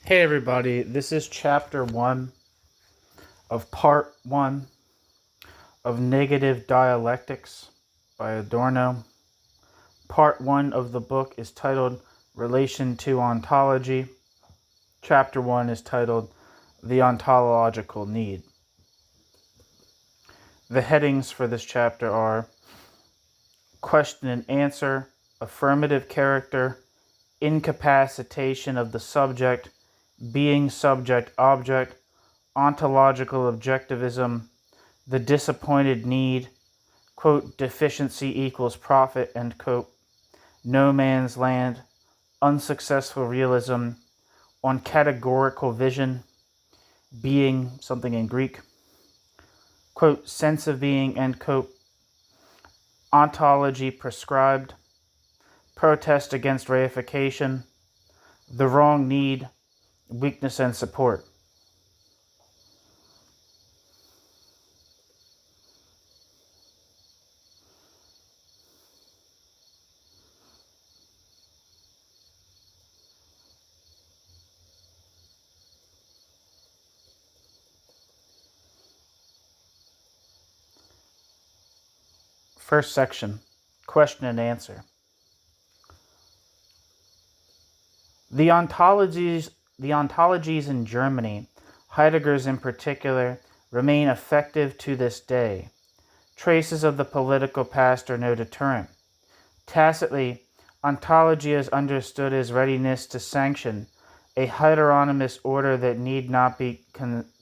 Hey everybody, this is chapter 1 of part 1 of Negative Dialectics by Adorno. Part 1 of the book is titled Relation to Ontology. Chapter 1 is titled The Ontological Need. The headings for this chapter are Question and Answer, Affirmative Character, Incapacitation of the Subject, Being Subject-Object, Ontological Objectivism, The Disappointed Need, quote, Deficiency equals profit, end quote, No Man's Land, Unsuccessful Realism, On Categorical Vision, Being, something in Greek, quote, Sense of Being, end quote, Ontology Prescribed, Protest Against Reification, The Wrong Need, Weakness and Support. First section, question and answer. The ontologies in Germany, Heidegger's in particular, remain effective to this day. Traces of the political past are no deterrent. Tacitly, ontology is understood as readiness to sanction a heteronymous order that need not be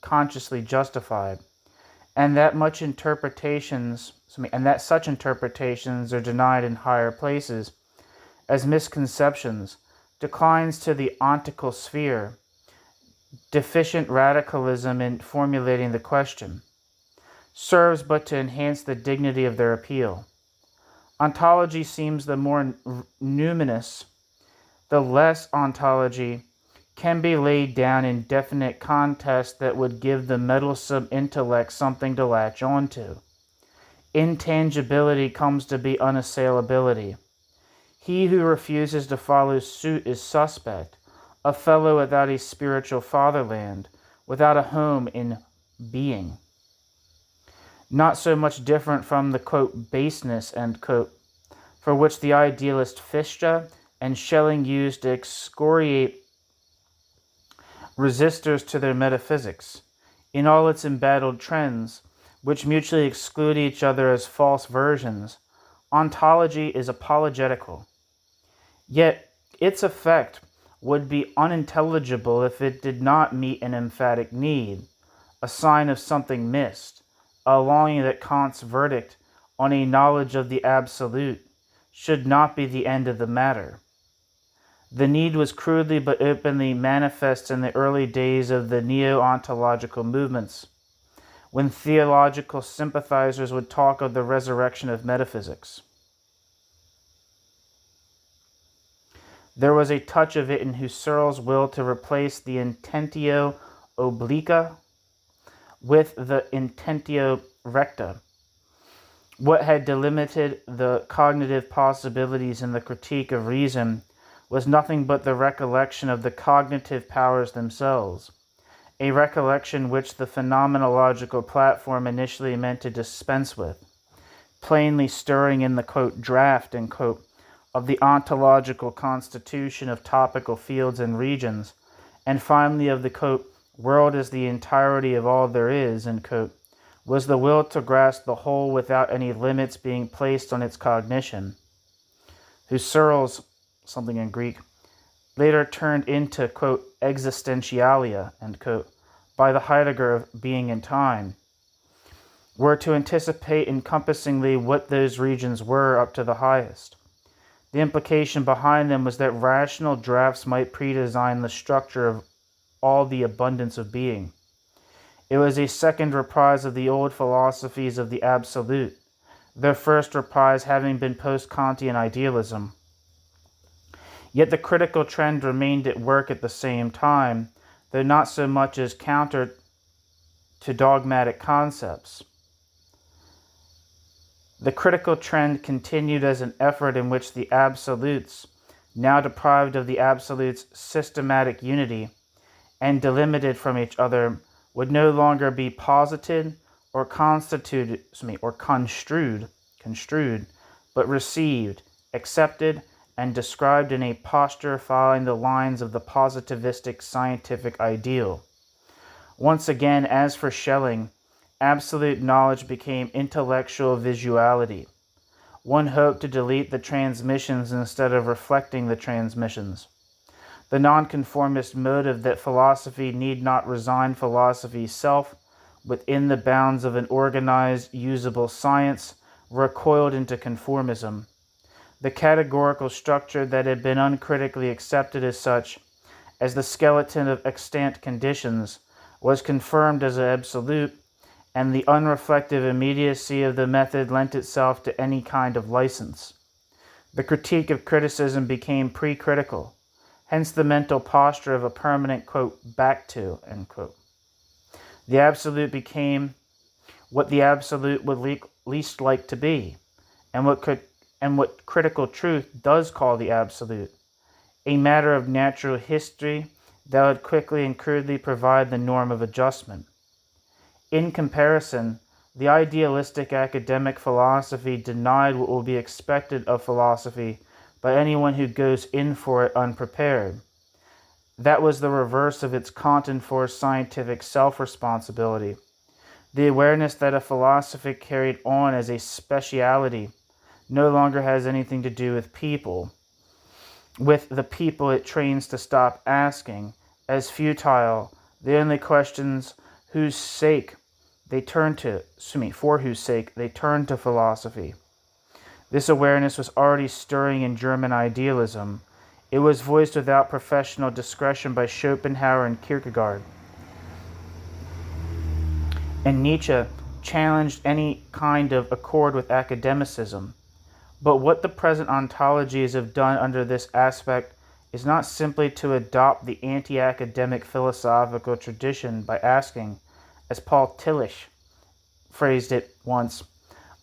consciously justified, and that such interpretations are denied in higher places as misconceptions, declines to the ontical sphere, deficient radicalism in formulating the question, serves but to enhance the dignity of their appeal. Ontology seems the more numinous, the less ontology can be laid down in definite contest that would give the meddlesome intellect something to latch onto. Intangibility comes to be unassailability. He who refuses to follow suit is suspect, a fellow without a spiritual fatherland, without a home in being. Not so much different from the, quote, baseness, end quote, for which the idealist Fichte and Schelling used to excoriate resistors to their metaphysics, in all its embattled trends, which mutually exclude each other as false versions. Ontology is apologetical. Yet its effect would be unintelligible if it did not meet an emphatic need, a sign of something missed, a longing that Kant's verdict on a knowledge of the absolute should not be the end of the matter. The need was crudely but openly manifest in the early days of the neo-ontological movements, when theological sympathizers would talk of the resurrection of metaphysics. There was a touch of it in Husserl's will to replace the intentio obliqua with the intentio recta. What had delimited the cognitive possibilities in the critique of reason was nothing but the recollection of the cognitive powers themselves, a recollection which the phenomenological platform initially meant to dispense with, plainly stirring in the, quote, draft, end quote, of the ontological constitution of topical fields and regions, and finally of the, quote, world as the entirety of all there is, end quote, was the will to grasp the whole without any limits being placed on its cognition. Husserl's, something in Greek, later turned into, quote, existentialia, end quote, by the Heidegger of being and time, were to anticipate encompassingly what those regions were up to the highest. The implication behind them was that rational drafts might predesign the structure of all the abundance of being. It was a second reprise of the old philosophies of the absolute, their first reprise having been post-Kantian idealism. Yet the critical trend remained at work at the same time, though not so much as counter to dogmatic concepts. The critical trend continued as an effort in which the absolutes, now deprived of the absolute's systematic unity, and delimited from each other would no longer be posited or construed, but received, accepted, and described in a posture following the lines of the positivistic scientific ideal. Once again, as for Schelling, absolute knowledge became intellectual visuality. One hoped to delete the transmissions instead of reflecting the transmissions. The nonconformist motive that philosophy need not resign philosophy's self within the bounds of an organized, usable science recoiled into conformism. The categorical structure that had been uncritically accepted as such, as the skeleton of extant conditions, was confirmed as absolute, and the unreflective immediacy of the method lent itself to any kind of license. The critique of criticism became pre-critical, hence the mental posture of a permanent, quote, back to, end quote. The absolute became what the absolute would least like to be, and what critical truth does call the absolute, a matter of natural history that would quickly and crudely provide the norm of adjustment. In comparison, the idealistic academic philosophy denied what will be expected of philosophy by anyone who goes in for it unprepared. That was the reverse of its content-forced scientific self-responsibility. The awareness that a philosophy carried on as a speciality no longer has anything to do with people, with the people it trains to stop asking, as futile, the only questions for whose sake they turn to philosophy. This awareness was already stirring in German idealism. It was voiced without professional discretion by Schopenhauer and Kierkegaard. And Nietzsche challenged any kind of accord with academicism. But what the present ontologies have done under this aspect is not simply to adopt the anti-academic philosophical tradition by asking, as Paul Tillich phrased it once,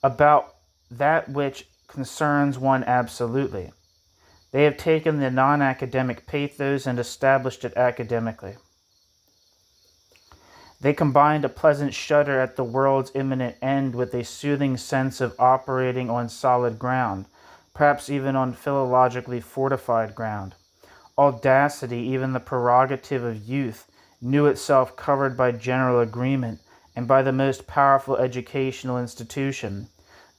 about that which concerns one absolutely. They have taken the non-academic pathos and established it academically. They combined a pleasant shudder at the world's imminent end with a soothing sense of operating on solid ground, perhaps even on philologically fortified ground. Audacity, even the prerogative of youth, knew itself covered by general agreement and by the most powerful educational institution.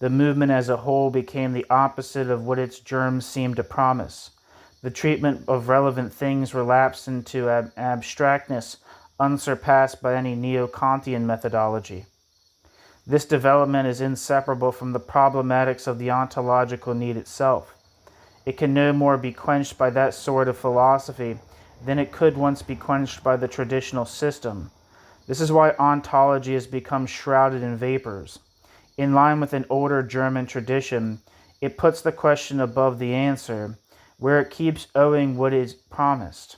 The movement as a whole became the opposite of what its germs seemed to promise. The treatment of relevant things relapsed into abstractness unsurpassed by any neo-Kantian methodology. This development is inseparable from the problematics of the ontological need itself. It can no more be quenched by that sort of philosophy than it could once be quenched by the traditional system. This is why ontology has become shrouded in vapors. In line with an older German tradition, it puts the question above the answer, where it keeps owing what is promised.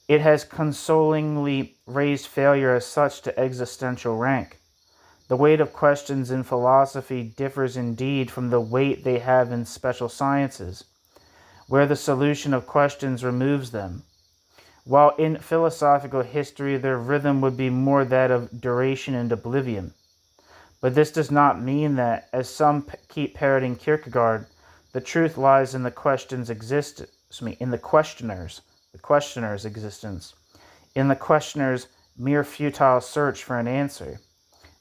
It has consolingly raised failure as such to existential rank. The weight of questions in philosophy differs indeed from the weight they have in special sciences, where the solution of questions removes them, while in philosophical history their rhythm would be more that of duration and oblivion. But this does not mean that, as some keep parroting Kierkegaard, the truth lies in the questioner's existence, in the questioner's existence, in the questioner's mere futile search for an answer.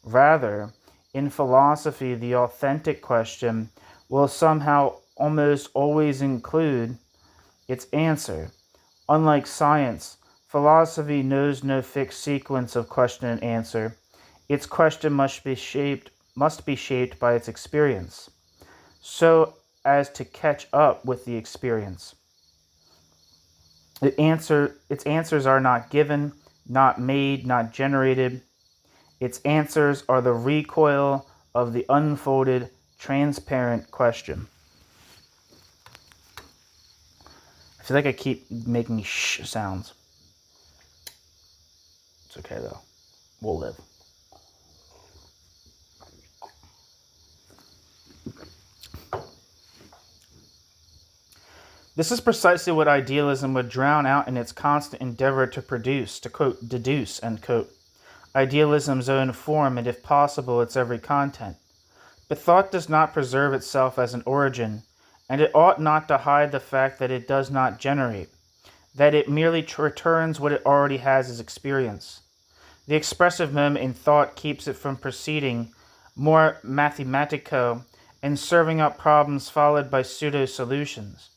Rather, in philosophy, the authentic question will somehow almost always include its answer. Unlike science, philosophy knows no fixed sequence of question and answer. Its question must be shaped by its experience, so as to catch up with the experience. Its answers are not given, not made, not generated. Its answers are the recoil of the unfolded, transparent question. I feel like I keep making shh sounds. It's okay though. We'll live. This is precisely what idealism would drown out in its constant endeavor to produce, to quote, deduce, end quote, idealism's own form and, if possible, its every content. But thought does not preserve itself as an origin, and it ought not to hide the fact that it does not generate, that it merely returns what it already has as experience. The expressive moment in thought keeps it from proceeding more mathematico and serving up problems followed by pseudo-solutions.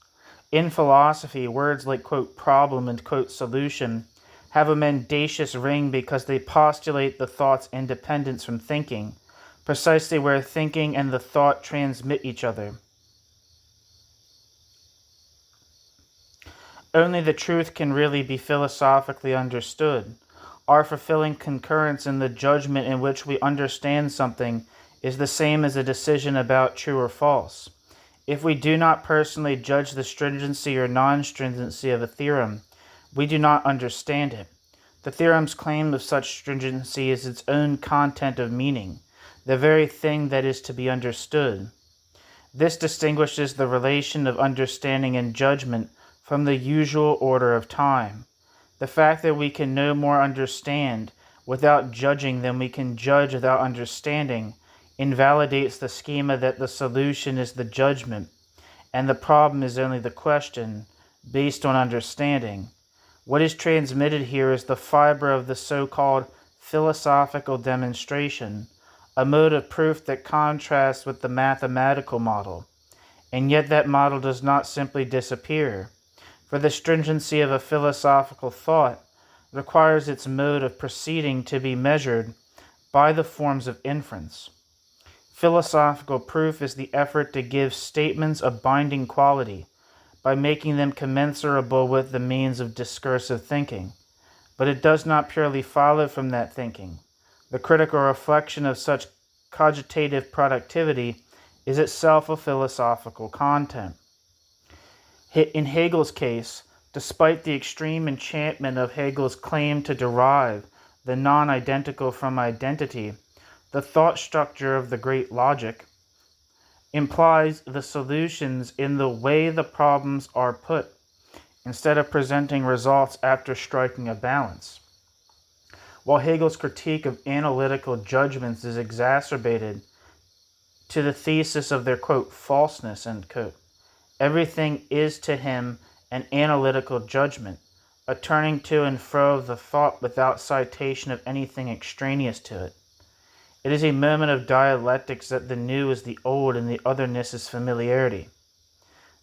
In philosophy, words like, quote, problem and, quote, solution have a mendacious ring because they postulate the thought's independence from thinking, precisely where thinking and the thought transmit each other. Only the truth can really be philosophically understood. Our fulfilling concurrence in the judgment in which we understand something is the same as a decision about true or false. If we do not personally judge the stringency or non-stringency of a theorem, we do not understand it. The theorem's claim of such stringency is its own content of meaning, the very thing that is to be understood. This distinguishes the relation of understanding and judgment from the usual order of time. The fact that we can no more understand without judging than we can judge without understanding invalidates the schema that the solution is the judgment and the problem is only the question based on understanding. What is transmitted here is the fiber of the so-called philosophical demonstration, a mode of proof that contrasts with the mathematical model. And yet that model does not simply disappear, for the stringency of a philosophical thought requires its mode of proceeding to be measured by the forms of inference. Philosophical proof is the effort to give statements a binding quality by making them commensurable with the means of discursive thinking, but it does not purely follow from that thinking. The critical reflection of such cogitative productivity is itself a philosophical content. In Hegel's case, despite the extreme enchantment of Hegel's claim to derive the non-identical from identity, the thought structure of the great logic implies the solutions in the way the problems are put, instead of presenting results after striking a balance. While Hegel's critique of analytical judgments is exacerbated to the thesis of their, quote, falseness, end quote, everything is to him an analytical judgment, a turning to and fro of the thought without citation of anything extraneous to it. It is a moment of dialectics that the new is the old and the otherness is familiarity.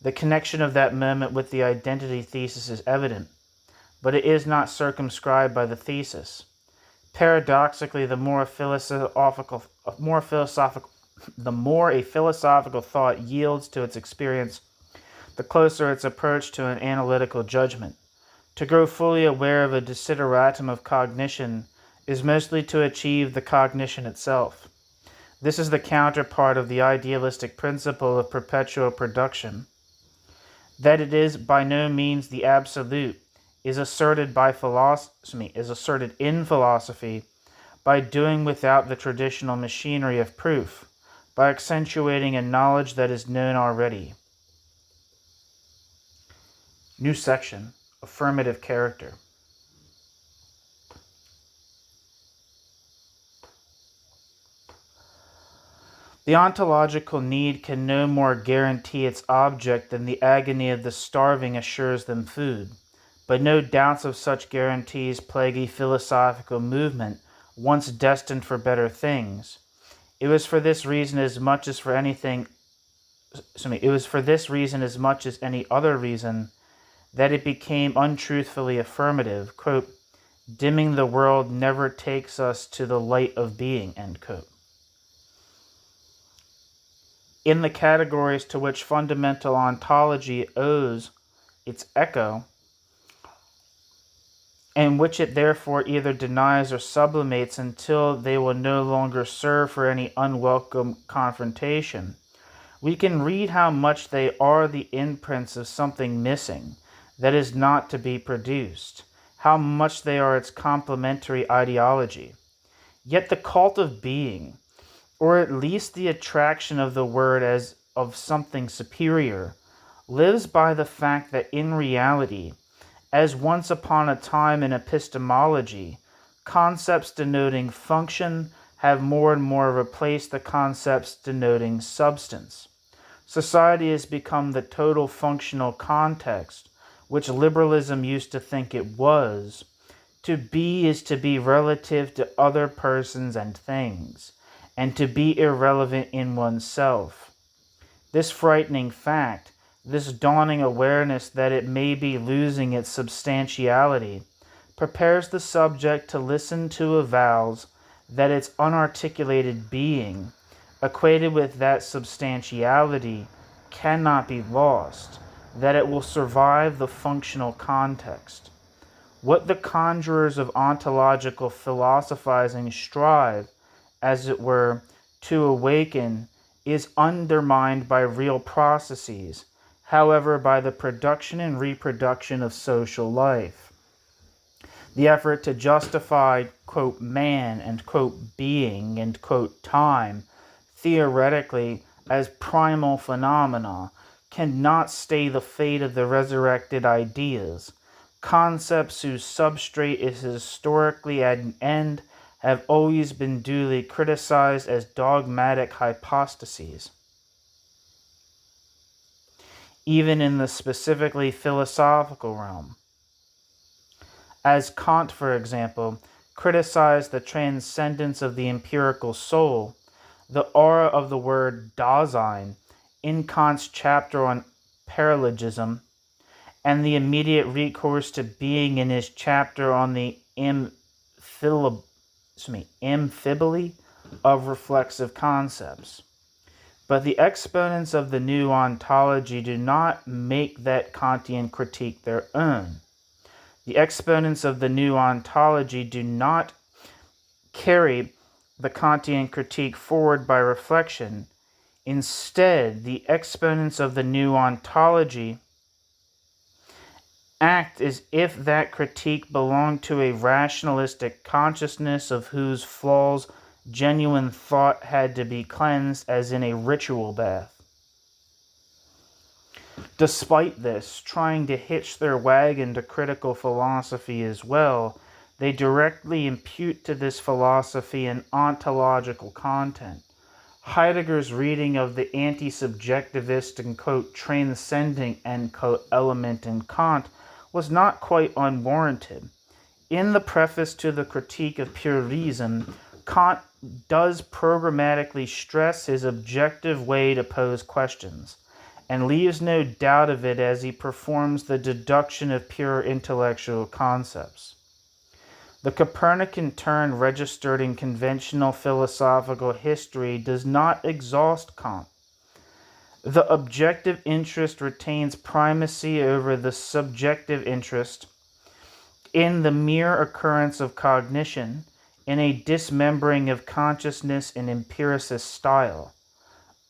The connection of that moment with the identity thesis is evident, but it is not circumscribed by the thesis. Paradoxically, the more a philosophical thought yields to its experience, the closer its approach to an analytical judgment. To grow fully aware of a desideratum of cognition is mostly to achieve the cognition itself. This is the counterpart of the idealistic principle of perpetual production. That it is by no means the absolute is asserted in philosophy by doing without the traditional machinery of proof, by accentuating a knowledge that is known already. New section, affirmative character. The ontological need can no more guarantee its object than the agony of the starving assures them food, but no doubts of such guarantees plague a philosophical movement once destined for better things. It was for this reason as much as any other reason that it became untruthfully affirmative, quote, dimming the world never takes us to the light of being, end quote. In the categories to which fundamental ontology owes its echo, and which it therefore either denies or sublimates until they will no longer serve for any unwelcome confrontation, we can read how much they are the imprints of something missing that is not to be produced, how much they are its complementary ideology. Yet the cult of being, or at least the attraction of the word as of something superior, lives by the fact that in reality, as once upon a time in epistemology, concepts denoting function have more and more replaced the concepts denoting substance. Society has become the total functional context, which liberalism used to think it was. To be is to be relative to other persons and things, and to be irrelevant in oneself. This frightening fact, this dawning awareness that it may be losing its substantiality, prepares the subject to listen to avowals that its unarticulated being, equated with that substantiality, cannot be lost, that it will survive the functional context. What the conjurers of ontological philosophizing strive, as it were, to awaken is undermined by real processes, however, by the production and reproduction of social life. The effort to justify, quote, man and, quote, being and, quote, time, theoretically as primal phenomena, cannot stay the fate of the resurrected ideas. Concepts whose substrate is historically at an end have always been duly criticized as dogmatic hypostases. Even in the specifically philosophical realm. As Kant, for example, criticized the transcendence of the empirical soul, the aura of the word Dasein in Kant's chapter on paralogism, and the immediate recourse to being in his chapter on the amphibole of reflexive concepts. But the exponents of the new ontology do not make that Kantian critique their own. The exponents of the new ontology do not carry the Kantian critique forward by reflection. Instead, the exponents of the new ontology act as if that critique belonged to a rationalistic consciousness of whose flaws genuine thought had to be cleansed as in a ritual bath. Despite this, trying to hitch their wagon to critical philosophy as well, they directly impute to this philosophy an ontological content. Heidegger's reading of the anti-subjectivist and, quote, transcending, end quote, element in Kant was not quite unwarranted. In the preface to the Critique of Pure Reason, Kant does programmatically stress his objective way to pose questions, and leaves no doubt of it as he performs the deduction of pure intellectual concepts. The Copernican turn registered in conventional philosophical history does not exhaust Kant. The objective interest retains primacy over the subjective interest in the mere occurrence of cognition, in a dismembering of consciousness in empiricist style.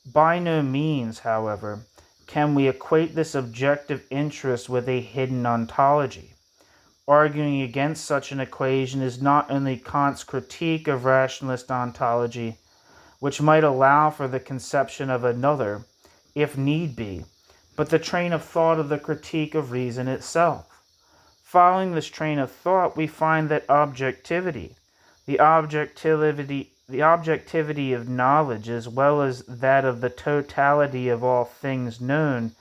By no means, however, can we equate this objective interest with a hidden ontology. Arguing against such an equation is not only Kant's critique of rationalist ontology, which might allow for the conception of another, if need be, but the train of thought of the Critique of Reason itself. Following this train of thought, we find that objectivity, the objectivity of knowledge as well as that of the totality of all things known,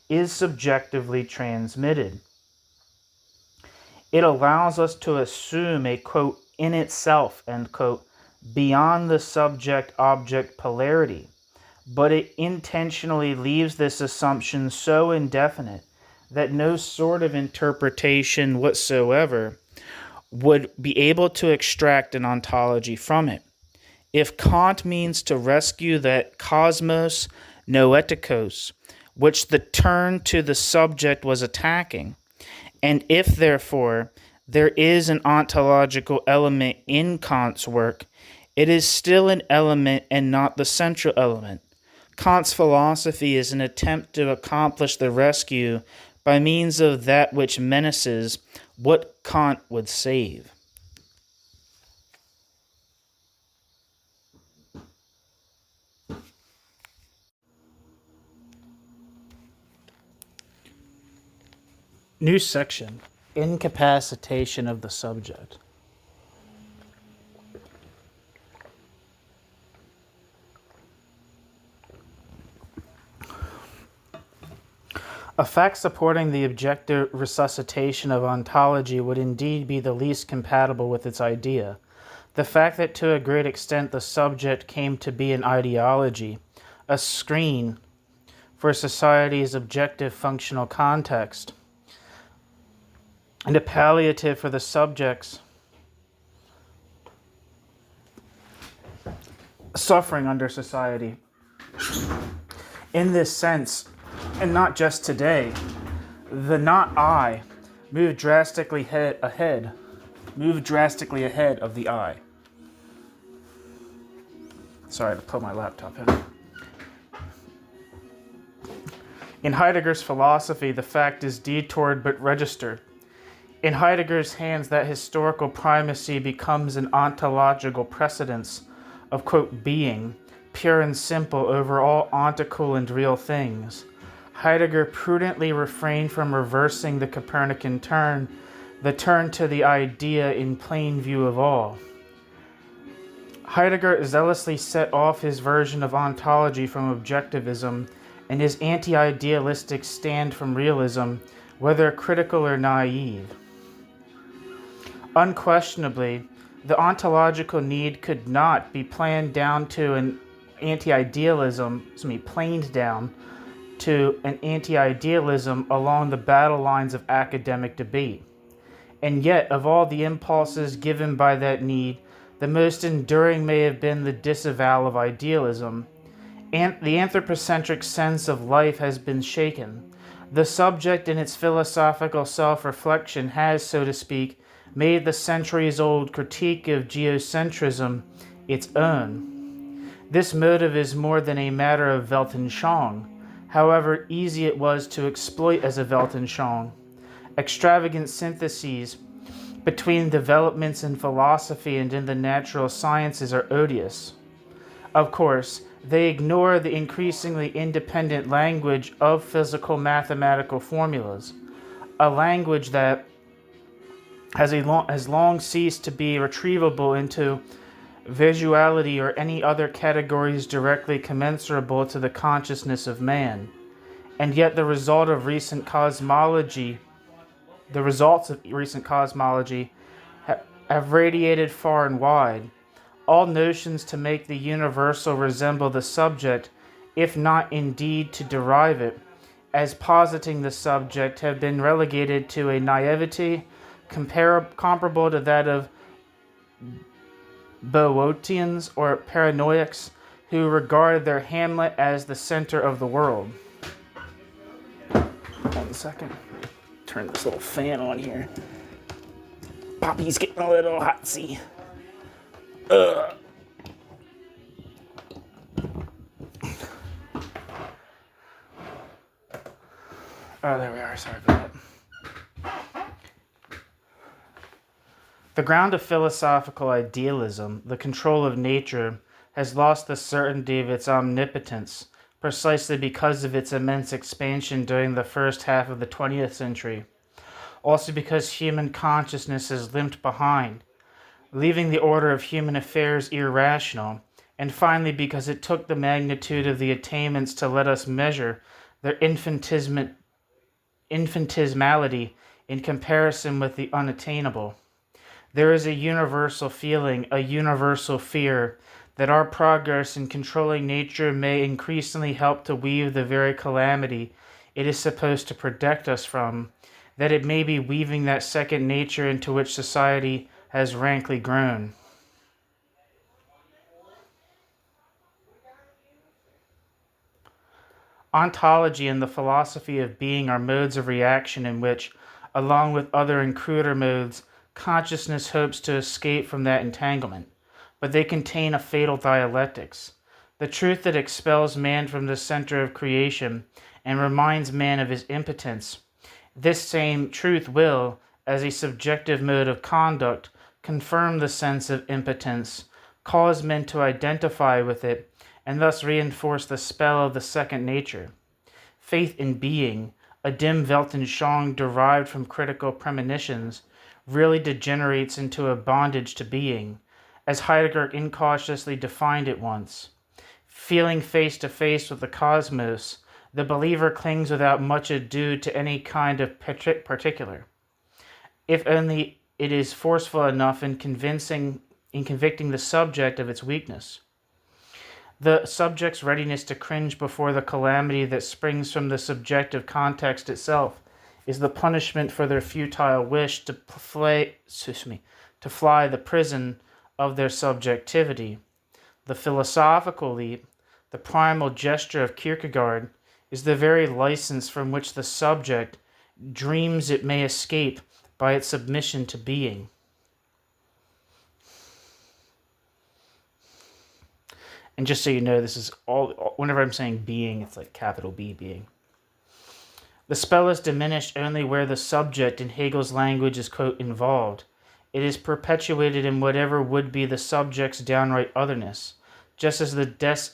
is subjectively transmitted. It allows us to assume a, quote, in itself, end quote, beyond the subject-object polarity, but it intentionally leaves this assumption so indefinite that no sort of interpretation whatsoever would be able to extract an ontology from it. If Kant means to rescue that cosmos noetikos, which the turn to the subject was attacking, and if, therefore, there is an ontological element in Kant's work, it is still an element and not the central element. Kant's philosophy is an attempt to accomplish the rescue by means of that which menaces what Kant would save. New section, incapacitation of the subject. A fact supporting the objective resuscitation of ontology would indeed be the least compatible with its idea. The fact that to a great extent the subject came to be an ideology, a screen for society's objective functional context, and a palliative for the subject's suffering under society. In this sense, and not just today, the not I moved drastically ahead of the I. Sorry to put my laptop in. In Heidegger's philosophy, the fact is detoured but registered. In Heidegger's hands, that historical primacy becomes an ontological precedence of, quote, being, pure and simple over all ontical and real things. Heidegger prudently refrained from reversing the Copernican turn, the turn to the idea in plain view of all. Heidegger zealously set off his version of ontology from objectivism and his anti-idealistic stand from realism, whether critical or naive. Unquestionably, the ontological need could not be planed down to an anti-idealism along the battle lines of academic debate. And yet, of all the impulses given by that need, the most enduring may have been the disavowal of idealism. And the anthropocentric sense of life has been shaken. The subject in its philosophical self-reflection has, so to speak, made the centuries-old critique of geocentrism its own. This motive is more than a matter of Weltanschauung, however easy it was to exploit as a Weltanschauung. Extravagant syntheses between developments in philosophy and in the natural sciences are odious. Of course, they ignore the increasingly independent language of physical mathematical formulas, a language that has long ceased to be retrievable into visuality or any other categories directly commensurable to the consciousness of man. And yet the results of recent cosmology have radiated far and wide. All notions to make the universal resemble the subject, if not indeed to derive it, as positing the subject, have been relegated to a naivety comparable to that of Boeotians or paranoiacs who regard their Hamlet as the center of the world. 1 second. Turn this little fan on here. Poppy's getting a little hot, see. Oh, there we are. Sorry about that. The ground of philosophical idealism, the control of nature, has lost the certainty of its omnipotence, precisely because of its immense expansion during the first half of the 20th century. Also because human consciousness has limped behind, leaving the order of human affairs irrational, and finally because it took the magnitude of the attainments to let us measure their infinitesimality in comparison with the unattainable. There is a universal feeling, a universal fear, that our progress in controlling nature may increasingly help to weave the very calamity it is supposed to protect us from, that it may be weaving that second nature into which society has rankly grown. Ontology and the philosophy of being are modes of reaction in which, along with other and cruder modes, consciousness hopes to escape from that entanglement, but they contain a fatal dialectics. The truth that expels man from the center of creation and reminds man of his impotence. This same truth will, as a subjective mode of conduct, confirm the sense of impotence, cause men to identify with it, and thus reinforce the spell of the second nature. Faith in being, a dim Weltanschauung derived from critical premonitions, really degenerates into a bondage to being, as Heidegger incautiously defined it once. Feeling face to face with the cosmos, the believer clings without much ado to any kind of particular, if only it is forceful enough in convicting the subject of its weakness. The subject's readiness to cringe before the calamity that springs from the subjective context itself is the punishment for their futile wish to fly the prison of their subjectivity. The philosophical leap, the primal gesture of Kierkegaard, is the very license from which the subject dreams it may escape by its submission to being. And just so you know, this is all, whenever I'm saying being, it's like capital B, being. The spell is diminished only where the subject in Hegel's language is, quote, involved. It is perpetuated in whatever would be the subject's downright otherness, just as the des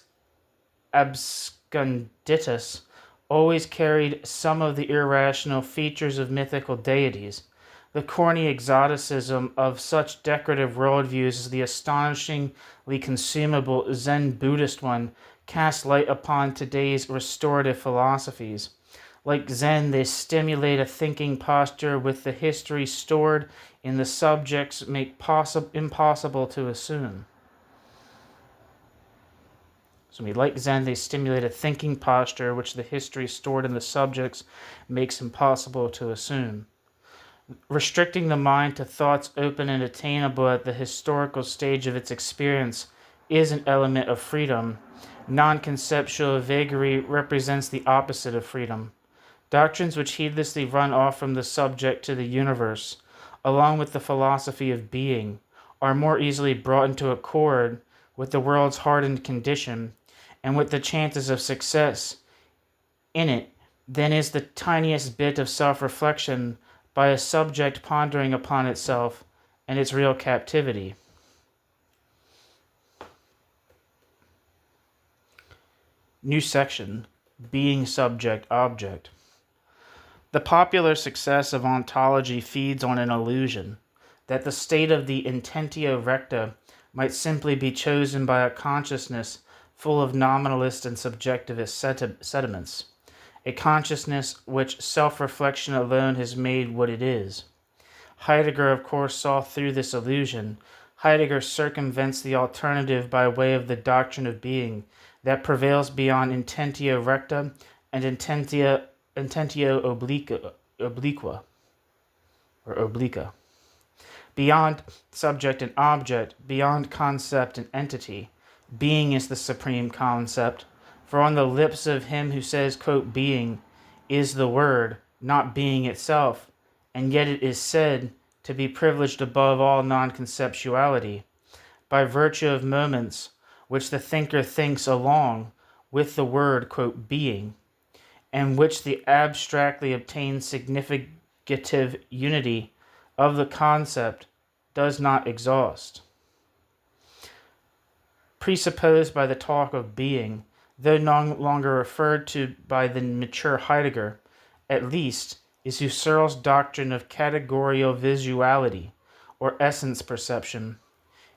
absconditus always carried some of the irrational features of mythical deities. The corny exoticism of such decorative worldviews as the astonishingly consumable Zen Buddhist one casts light upon today's restorative philosophies. Like Zen, they stimulate a thinking posture with the history stored in the subjects make impossible to assume. So like Zen, they stimulate a thinking posture which the history stored in the subjects makes impossible to assume. Restricting the mind to thoughts open and attainable at the historical stage of its experience is an element of freedom. Non-conceptual vagary represents the opposite of freedom. Doctrines which heedlessly run off from the subject to the universe, along with the philosophy of being, are more easily brought into accord with the world's hardened condition and with the chances of success in it than is the tiniest bit of self-reflection by a subject pondering upon itself and its real captivity. New section, being subject-object. The popular success of ontology feeds on an illusion that the state of the intentio recta might simply be chosen by a consciousness full of nominalist and subjectivist sediments, a consciousness which self-reflection alone has made what it is. Heidegger, of course, saw through this illusion. Heidegger circumvents the alternative by way of the doctrine of being that prevails beyond intentio recta and intentio obliqua. Beyond subject and object, beyond concept and entity, being is the supreme concept. For on the lips of him who says, quote, being is the word, not being itself, and yet it is said to be privileged above all non-conceptuality, by virtue of moments which the thinker thinks along with the word, quote, being, and which the abstractly obtained significative unity of the concept does not exhaust. Presupposed by the talk of being, though no longer referred to by the mature Heidegger, at least, is Husserl's doctrine of categorial visuality, or essence perception.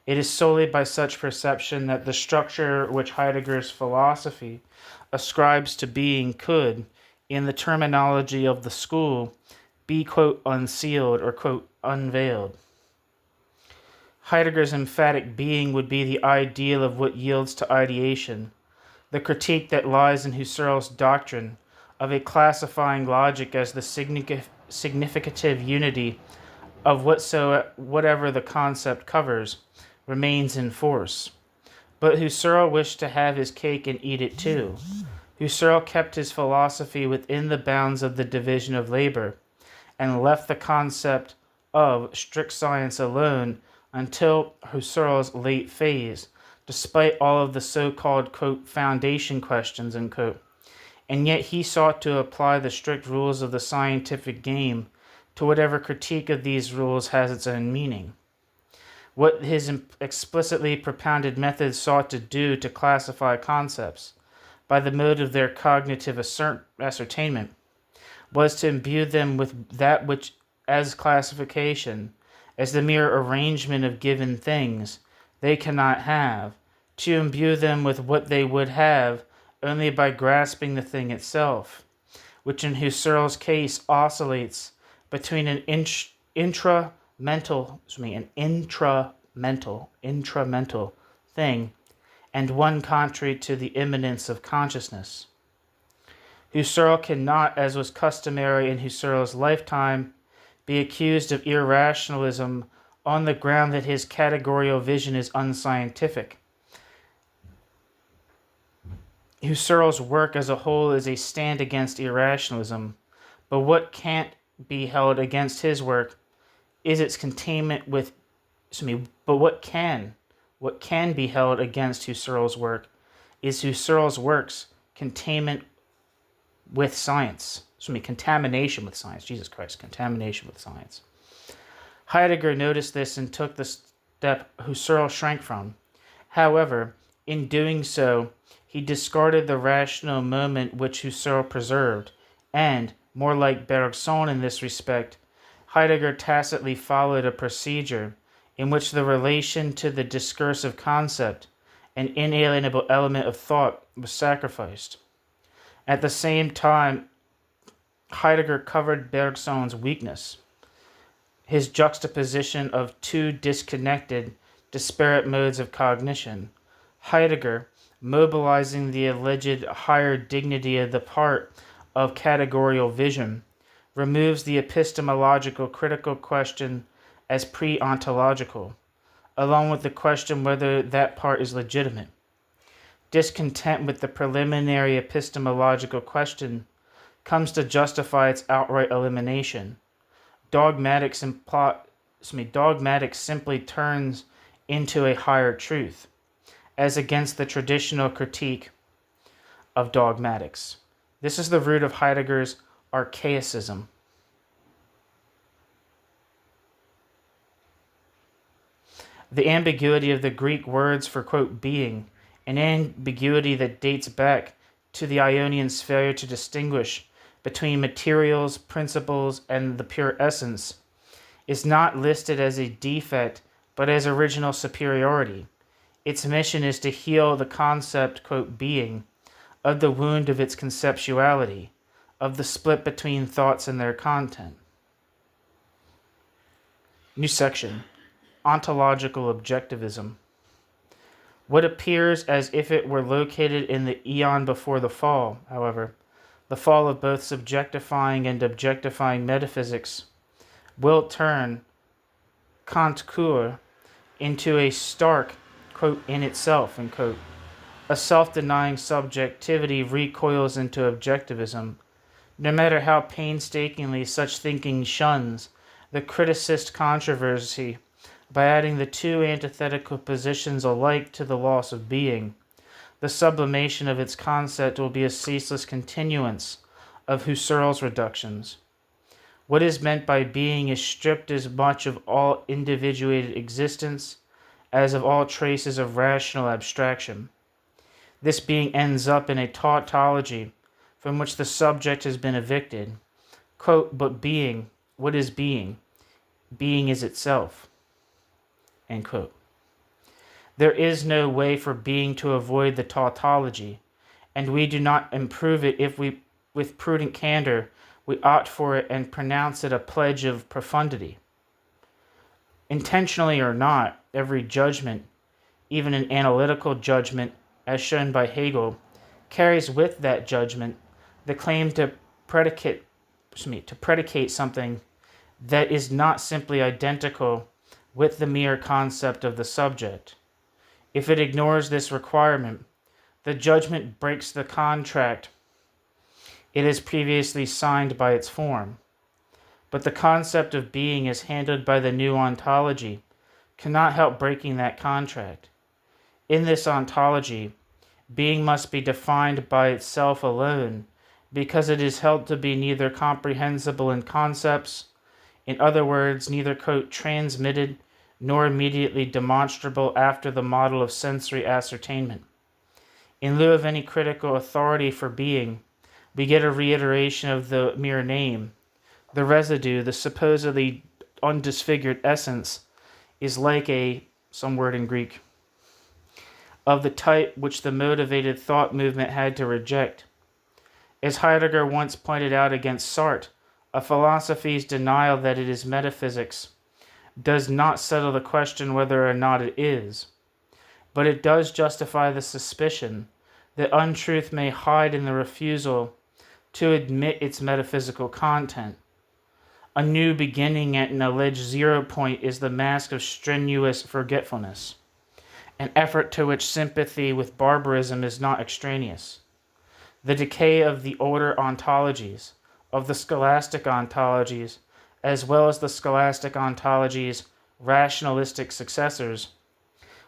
It is solely by such perception that the structure which Heidegger's philosophy ascribes to being could, in the terminology of the school, be, quote, unsealed or, quote, unveiled. Heidegger's emphatic being would be the ideal of what yields to ideation, the critique that lies in Husserl's doctrine of a classifying logic as the significative unity of whatever the concept covers remains in force. But Husserl wished to have his cake and eat it too. Husserl kept his philosophy within the bounds of the division of labor and left the concept of strict science alone until Husserl's late phase, despite all of the so-called, quote, foundation questions, unquote. And yet he sought to apply the strict rules of the scientific game to whatever critique of these rules has its own meaning. What his explicitly propounded methods sought to do to classify concepts, by the mode of their cognitive ascertainment, was to imbue them with that which, as classification, as the mere arrangement of given things, they cannot have, to imbue them with what they would have only by grasping the thing itself, which in Husserl's case oscillates between an intramental thing and one contrary to the immanence of consciousness. Husserl cannot, as was customary in Husserl's lifetime, be accused of irrationalism on the ground that his categorical vision is unscientific. Husserl's work as a whole is a stand against irrationalism, but what can't be held against his work is its containment with what can be held against Husserl's work is Husserl's work's containment with science. Contamination with science. Jesus Christ, contamination with science. Heidegger noticed this and took the step Husserl shrank from. However, in doing so, he discarded the rational moment which Husserl preserved, and, more like Bergson in this respect, Heidegger tacitly followed a procedure in which the relation to the discursive concept, an inalienable element of thought, was sacrificed. At the same time, Heidegger covered Bergson's weakness, his juxtaposition of two disconnected, disparate modes of cognition. Heidegger, mobilizing the alleged higher dignity of the part of categorical vision, removes the epistemological critical question as pre-ontological, along with the question whether that part is legitimate. Discontent with the preliminary epistemological question comes to justify its outright elimination. Dogmatics simply turns into a higher truth, as against the traditional critique of dogmatics. This is the root of Heidegger's archaicism. The ambiguity of the Greek words for, quote, being, an ambiguity that dates back to the Ionians' failure to distinguish between materials, principles, and the pure essence, is not listed as a defect, but as original superiority. Its mission is to heal the concept, quote, being, of the wound of its conceptuality, of the split between thoughts and their content. New section, Ontological Objectivism. What appears as if it were located in the eon before the fall, however, the fall of both subjectifying and objectifying metaphysics, will turn Kant Kur into a stark, quote, in itself, end quote. A self-denying subjectivity recoils into objectivism, no matter how painstakingly such thinking shuns the criticist controversy by adding the two antithetical positions alike to the loss of being. The sublimation of its concept will be a ceaseless continuance of Husserl's reductions. What is meant by being is stripped as much of all individuated existence as of all traces of rational abstraction. This being ends up in a tautology from which the subject has been evicted. Quote, but being, what is being? Being is itself. End quote. There is no way for being to avoid the tautology, and we do not improve it if we, with prudent candor, we opt for it and pronounce it a pledge of profundity. Intentionally or not, every judgment, even an analytical judgment, as shown by Hegel, carries with that judgment the claim to predicate something that is not simply identical with the mere concept of the subject. If it ignores this requirement, the judgment breaks the contract it has previously signed by its form. But the concept of being as handled by the new ontology cannot help breaking that contract. In this ontology, being must be defined by itself alone, because it is held to be neither comprehensible in concepts, in other words, neither, quote, transmitted nor immediately demonstrable after the model of sensory ascertainment. In lieu of any critical authority for being, We get a reiteration of the mere name. The residue, the supposedly undisfigured essence, is like some word in Greek, of the type which the motivated thought movement had to reject. As Heidegger once pointed out against Sartre, a philosophy's denial that it is metaphysics does not settle the question whether or not it is, but it does justify the suspicion that untruth may hide in the refusal to admit its metaphysical content. A new beginning at an alleged 0 point is the mask of strenuous forgetfulness, an effort to which sympathy with barbarism is not extraneous. The decay of the older ontologies, of the scholastic ontologies, as well as the scholastic ontologies' rationalistic successors,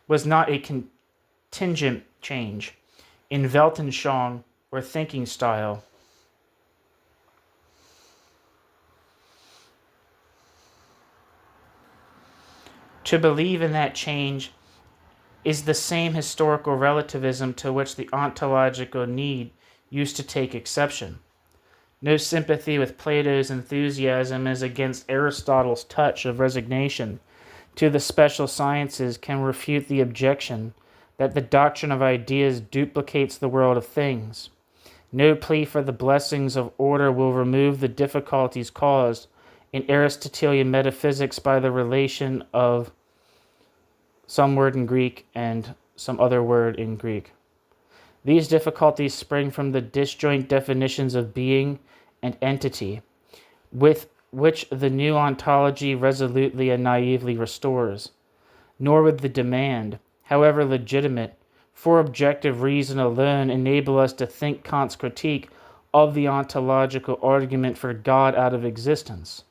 was not a contingent change in Weltanschauung or thinking style. To believe in that change is the same historical relativism to which the ontological need used to take exception. No sympathy with Plato's enthusiasm as against Aristotle's touch of resignation to the special sciences can refute the objection that the doctrine of ideas duplicates the world of things. No plea for the blessings of order will remove the difficulties caused in Aristotelian metaphysics by the relation of some word in Greek and some other word in Greek. These difficulties spring from the disjoint definitions of being and entity, with which the new ontology resolutely and naively restores. Nor would the demand, however legitimate, for objective reason alone enable us to think Kant's critique of the ontological argument for God out of existence.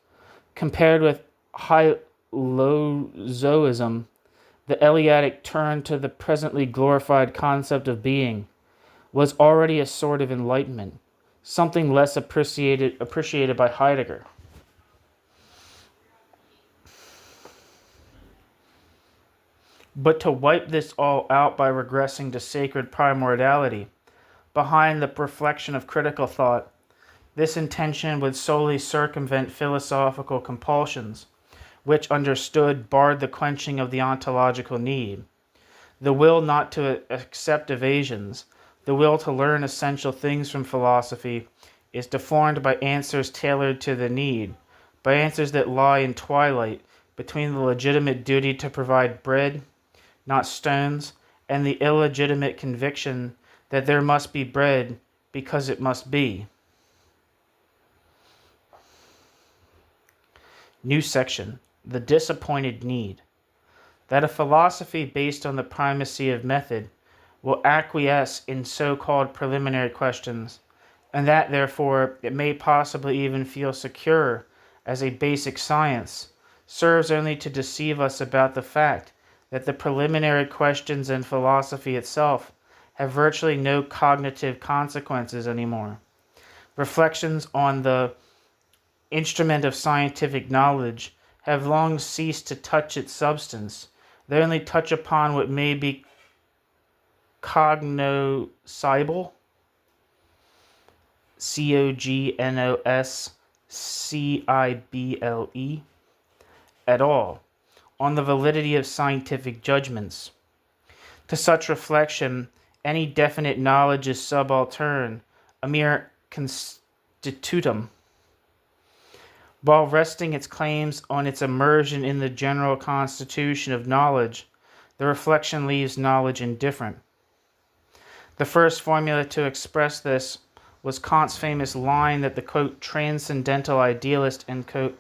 Compared with hylozoism, the Eleatic turn to the presently glorified concept of being was already a sort of enlightenment, something less appreciated by Heidegger. But to wipe this all out by regressing to sacred primordiality, behind the reflection of critical thought, this intention would solely circumvent philosophical compulsions, which understood barred the quenching of the ontological need. The will not to accept evasions, the will to learn essential things from philosophy, is deformed by answers tailored to the need, by answers that lie in twilight between the legitimate duty to provide bread, not stones, and the illegitimate conviction that there must be bread because it must be. New section. The disappointed need. That a philosophy based on the primacy of method will acquiesce in so-called preliminary questions, and that, therefore, it may possibly even feel secure as a basic science, serves only to deceive us about the fact that the preliminary questions in philosophy itself have virtually no cognitive consequences anymore. Reflections on the instrument of scientific knowledge have long ceased to touch its substance. They only touch upon what may be cognoscible, cognoscible, at all, on the validity of scientific judgments. To such reflection, any definite knowledge is subaltern, a mere constitutum. While resting its claims on its immersion in the general constitution of knowledge, the reflection leaves knowledge indifferent. The first formula to express this was Kant's famous line that the, quote, transcendental idealist, end quote,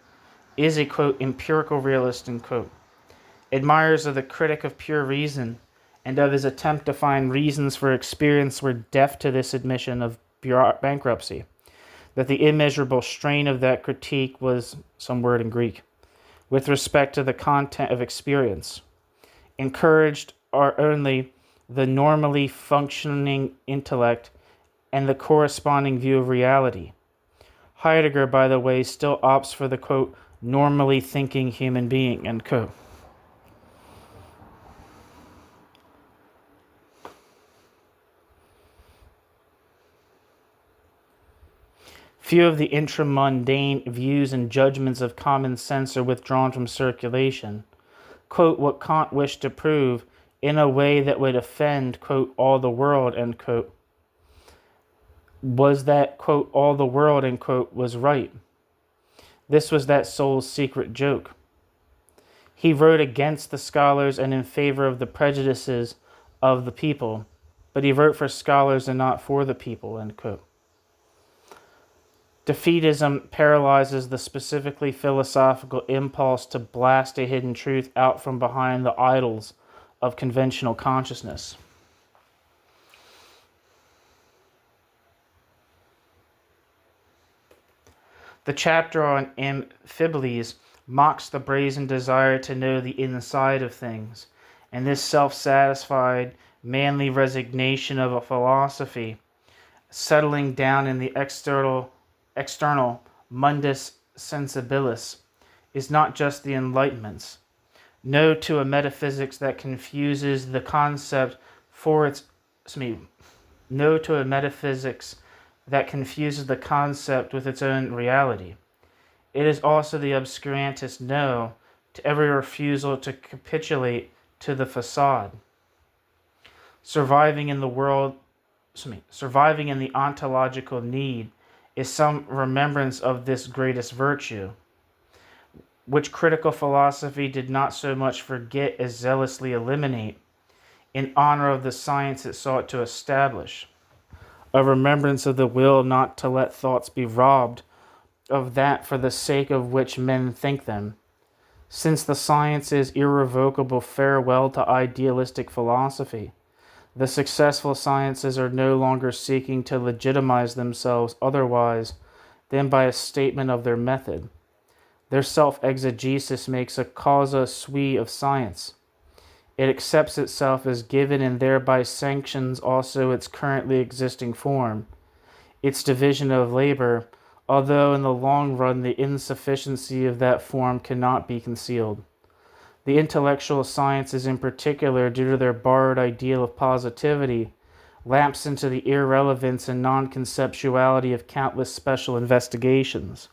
is a, quote, empirical realist, end quote. Admirers of the critic of pure reason and of his attempt to find reasons for experience were deaf to this admission of bankruptcy, that the immeasurable strain of that critique was some word in Greek, with respect to the content of experience. Encouraged are only the normally functioning intellect and the corresponding view of reality. Heidegger, by the way, still opts for the, quote, normally thinking human being, end quote. Few of the intramundane views and judgments of common sense are withdrawn from circulation. Quote, what Kant wished to prove in a way that would offend, quote, all the world, end quote, was that, quote, all the world, end quote, was right. This was that soul's secret joke. He wrote against the scholars and in favor of the prejudices of the people, but he wrote for scholars and not for the people, end quote. Defeatism paralyzes the specifically philosophical impulse to blast a hidden truth out from behind the idols of conventional consciousness. The chapter on amphiboles mocks the brazen desire to know the inside of things, and this self-satisfied, manly resignation of a philosophy, settling down in the external mundus sensibilis, is not just the Enlightenment's. No to a metaphysics that confuses the concept for its no to a metaphysics that confuses the concept with its own reality. It is also the obscurantist no to every refusal to capitulate to the facade. Surviving in the ontological need is some remembrance of this greatest virtue, which critical philosophy did not so much forget as zealously eliminate, in honor of the science it sought to establish. A remembrance of the will not to let thoughts be robbed of that for the sake of which men think them. Since the science's irrevocable farewell to idealistic philosophy, the successful sciences are no longer seeking to legitimize themselves otherwise than by a statement of their method. Their self-exegesis makes a causa sui of science. It accepts itself as given and thereby sanctions also its currently existing form, its division of labor, although in the long run the insufficiency of that form cannot be concealed. The intellectual sciences in particular, due to their borrowed ideal of positivity, lapse into the irrelevance and non-conceptuality of countless special investigations.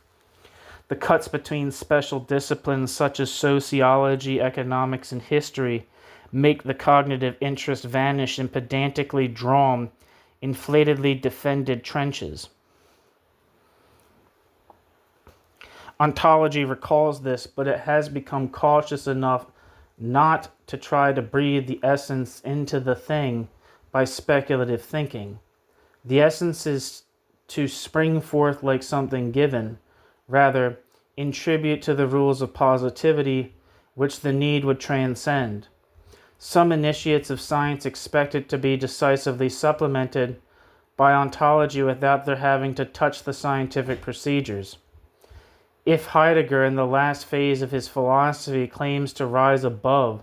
The cuts between special disciplines such as sociology, economics, and history make the cognitive interest vanish in pedantically drawn, inflatedly defended trenches. Ontology recalls this, but it has become cautious enough not to try to breathe the essence into the thing by speculative thinking. The essence is to spring forth like something given, rather, in tribute to the rules of positivity which the need would transcend. Some initiates of science expect it to be decisively supplemented by ontology without their having to touch the scientific procedures. If Heidegger, in the last phase of his philosophy, claims to rise above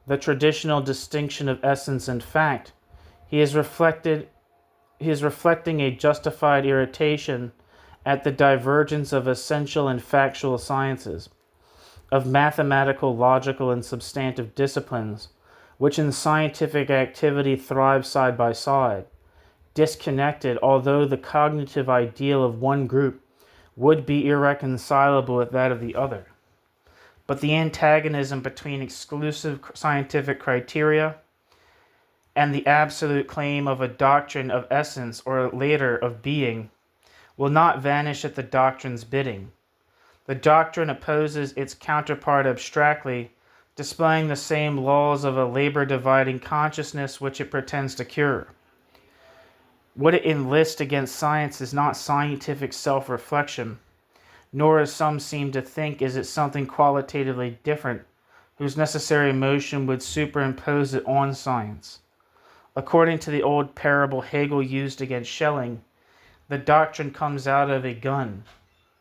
the traditional distinction of essence and fact, he is reflecting a justified irritation at the divergence of essential and factual sciences, of mathematical, logical, and substantive disciplines, which in scientific activity thrive side by side, disconnected, although the cognitive ideal of one group would be irreconcilable with that of the other. But the antagonism between exclusive scientific criteria and the absolute claim of a doctrine of essence or later of being will not vanish at the doctrine's bidding. The doctrine opposes its counterpart abstractly, displaying the same laws of a labor-dividing consciousness which it pretends to cure. What it enlists against science is not scientific self-reflection, nor, as some seem to think, is it something qualitatively different, whose necessary motion would superimpose it on science. According to the old parable Hegel used against Schelling, the doctrine comes out of a gun.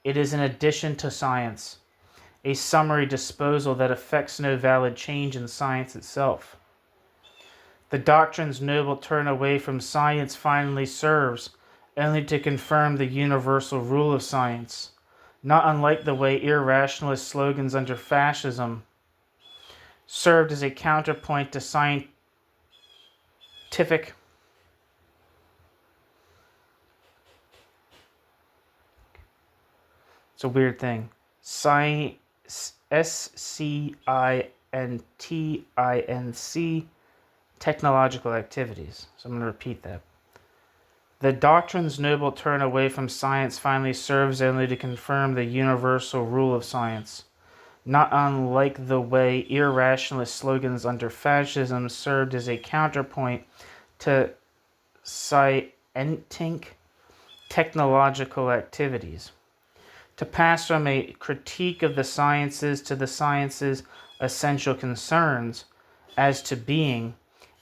It is an addition to science, a summary disposal that effects no valid change in science itself. The doctrine's noble turn away from science finally serves only to confirm the universal rule of science, not unlike the way irrationalist slogans under fascism served as a counterpoint to scientific It's a weird thing. SCINTINC, technological activities. So I'm going to repeat that. The doctrine's noble turn away from science finally serves only to confirm the universal rule of science, not unlike the way irrationalist slogans under fascism served as a counterpoint to scientific technological activities. To pass from a critique of the sciences to the sciences' essential concerns as to being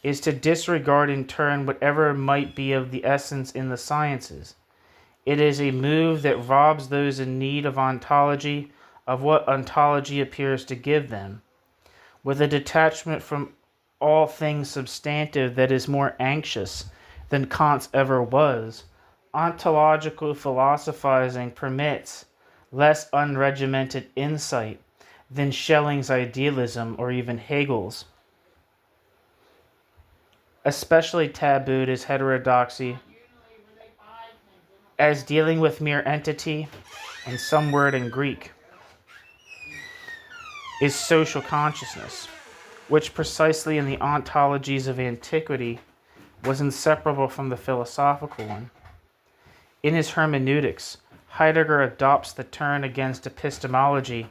is to disregard in turn whatever might be of the essence in the sciences. It is a move that robs those in need of ontology of what ontology appears to give them, with a detachment from all things substantive that is more anxious than Kant's ever was. Ontological philosophizing permits less unregimented insight than Schelling's idealism or even Hegel's. Especially tabooed is heterodoxy, as dealing with mere entity, and some word in Greek, is social consciousness, which precisely in the ontologies of antiquity was inseparable from the philosophical one. In his hermeneutics, Heidegger adopts the turn against epistemology,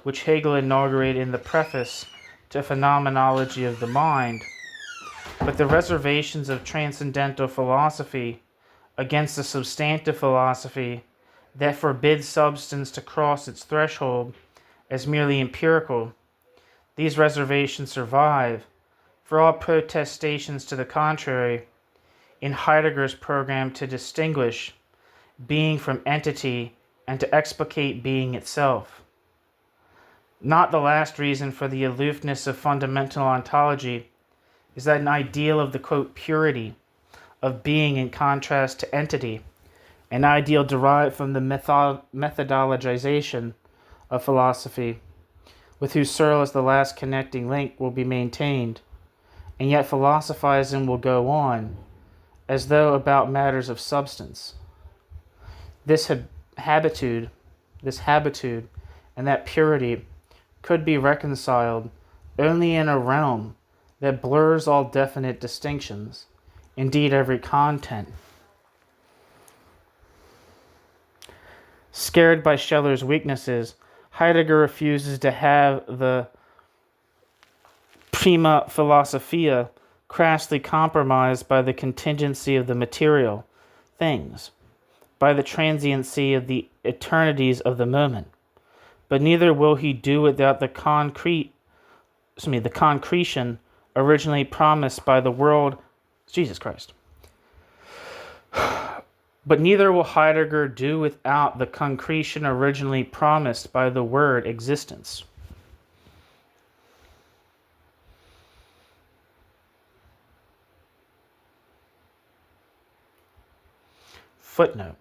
which Hegel inaugurated in the preface to Phenomenology of the Mind, but the reservations of transcendental philosophy against the substantive philosophy that forbids substance to cross its threshold as merely empirical. These reservations survive, for all protestations to the contrary, in Heidegger's program to distinguish being from entity and to explicate being itself. Not the last reason for the aloofness of fundamental ontology is that an ideal of the, quote, purity of being in contrast to entity, an ideal derived from the methodologization of philosophy, with whose Searle as the last connecting link will be maintained, and yet philosophizing will go on, as though about matters of substance. This habitude, and that purity could be reconciled only in a realm that blurs all definite distinctions, indeed every content. Scared by Scheller's weaknesses, Heidegger refuses to have the prima philosophia crassly compromised by the contingency of the material things, by the transiency of the eternities of the moment. But neither will he do without the concretion originally promised by the world. Jesus Christ. But neither will Heidegger do without the concretion originally promised by the word existence. Footnote.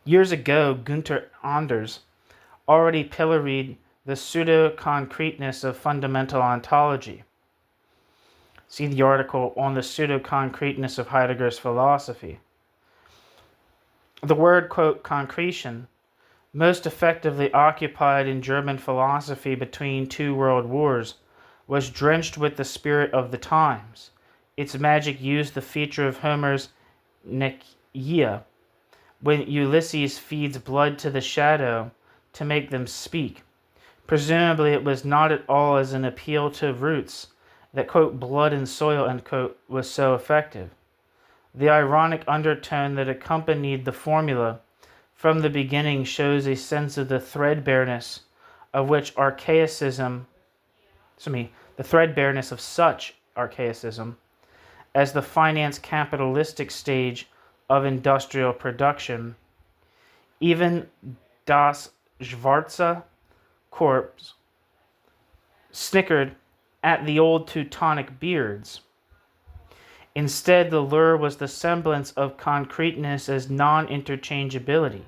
Years ago, Gunther Anders already pilloried the pseudo-concreteness of fundamental ontology. See the article on the pseudo-concreteness of Heidegger's philosophy. The word, quote, concretion, most effectively occupied in German philosophy between two world wars, was drenched with the spirit of the times. Its magic used the feature of Homer's Nekia, when Ulysses feeds blood to the shadow to make them speak. Presumably it was not at all as an appeal to roots that, quote, blood and soil, end quote, was so effective. The ironic undertone that accompanied the formula from the beginning shows a sense of the threadbareness of such archaicism as the finance capitalistic stage of industrial production. Even Das Schwarze Korps snickered at the old Teutonic beards. Instead, the lure was the semblance of concreteness as non-interchangeability,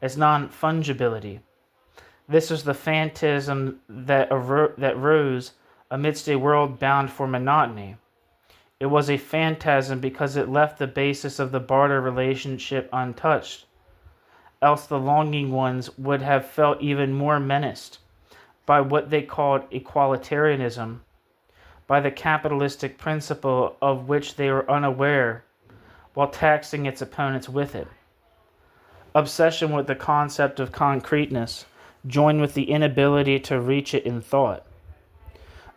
as non-fungibility. This was the phantasm that rose amidst a world bound for monotony. It was a phantasm because it left the basis of the barter relationship untouched. else the longing ones would have felt even more menaced by what they called equalitarianism, by the capitalistic principle of which they were unaware while taxing its opponents with it. Obsession with the concept of concreteness, joined with the inability to reach it in thought.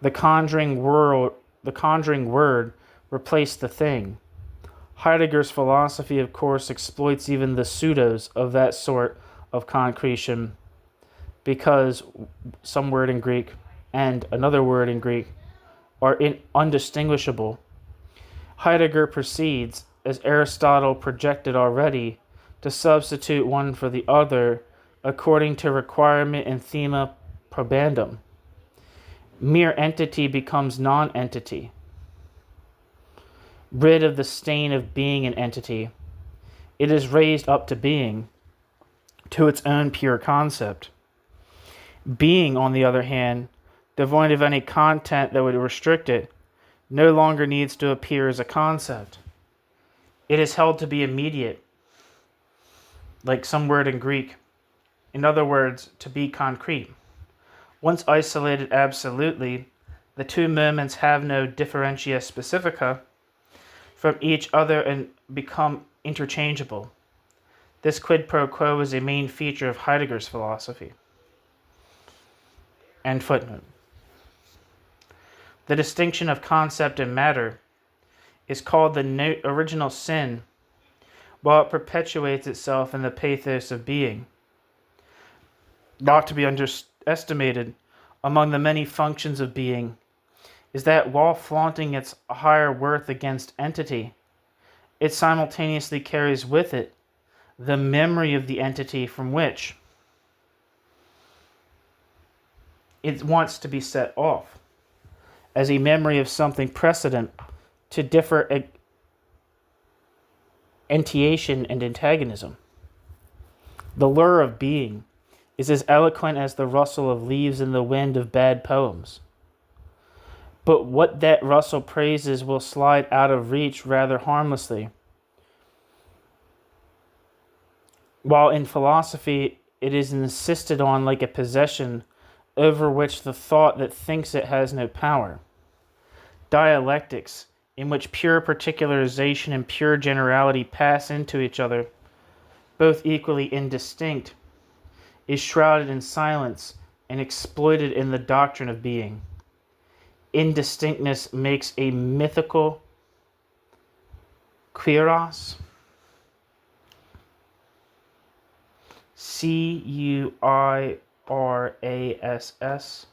The conjuring word replaced the thing. Heidegger's philosophy, of course, exploits even the pseudos of that sort of concretion, because some word in Greek and another word in Greek are undistinguishable. Heidegger proceeds, as Aristotle projected already, to substitute one for the other according to requirement and thema probandum. Mere entity becomes non-entity, rid of the stain of being an entity. It is raised up to being, to its own pure concept. Being, on the other hand, devoid of any content that would restrict it, no longer needs to appear as a concept. It is held to be immediate, like some word in Greek. In other words, to be concrete. Once isolated absolutely, the two moments have no differentia specifica from each other and become interchangeable. This quid pro quo is a main feature of Heidegger's philosophy. End footnote. The distinction of concept and matter is called the original sin, while it perpetuates itself in the pathos of being. Not to be underestimated among the many functions of being is that while flaunting its higher worth against entity, it simultaneously carries with it the memory of the entity from which it wants to be set off, as a memory of something precedent to differ entiation and antagonism. The lure of being is as eloquent as the rustle of leaves in the wind of bad poems. But what that rustle praises will slide out of reach rather harmlessly. While in philosophy it is insisted on like a possession over which the thought that thinks it has no power. Dialectics, in which pure particularization and pure generality pass into each other, both equally indistinct, is shrouded in silence and exploited in the doctrine of being. Indistinctness makes a mythical Quiros, Cuirass,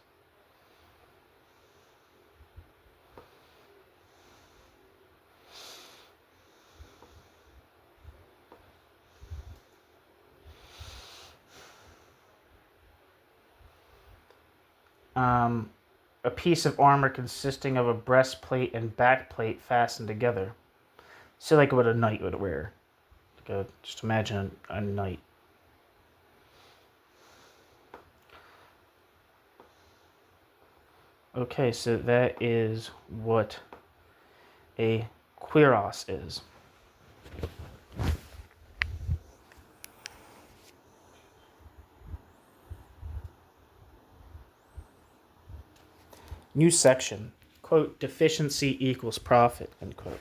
a piece of armor consisting of a breastplate and backplate fastened together. So like what a knight would wear. Just imagine a knight. Okay, so that is what a Quiros is. New section, quote, deficiency equals profit, end quote.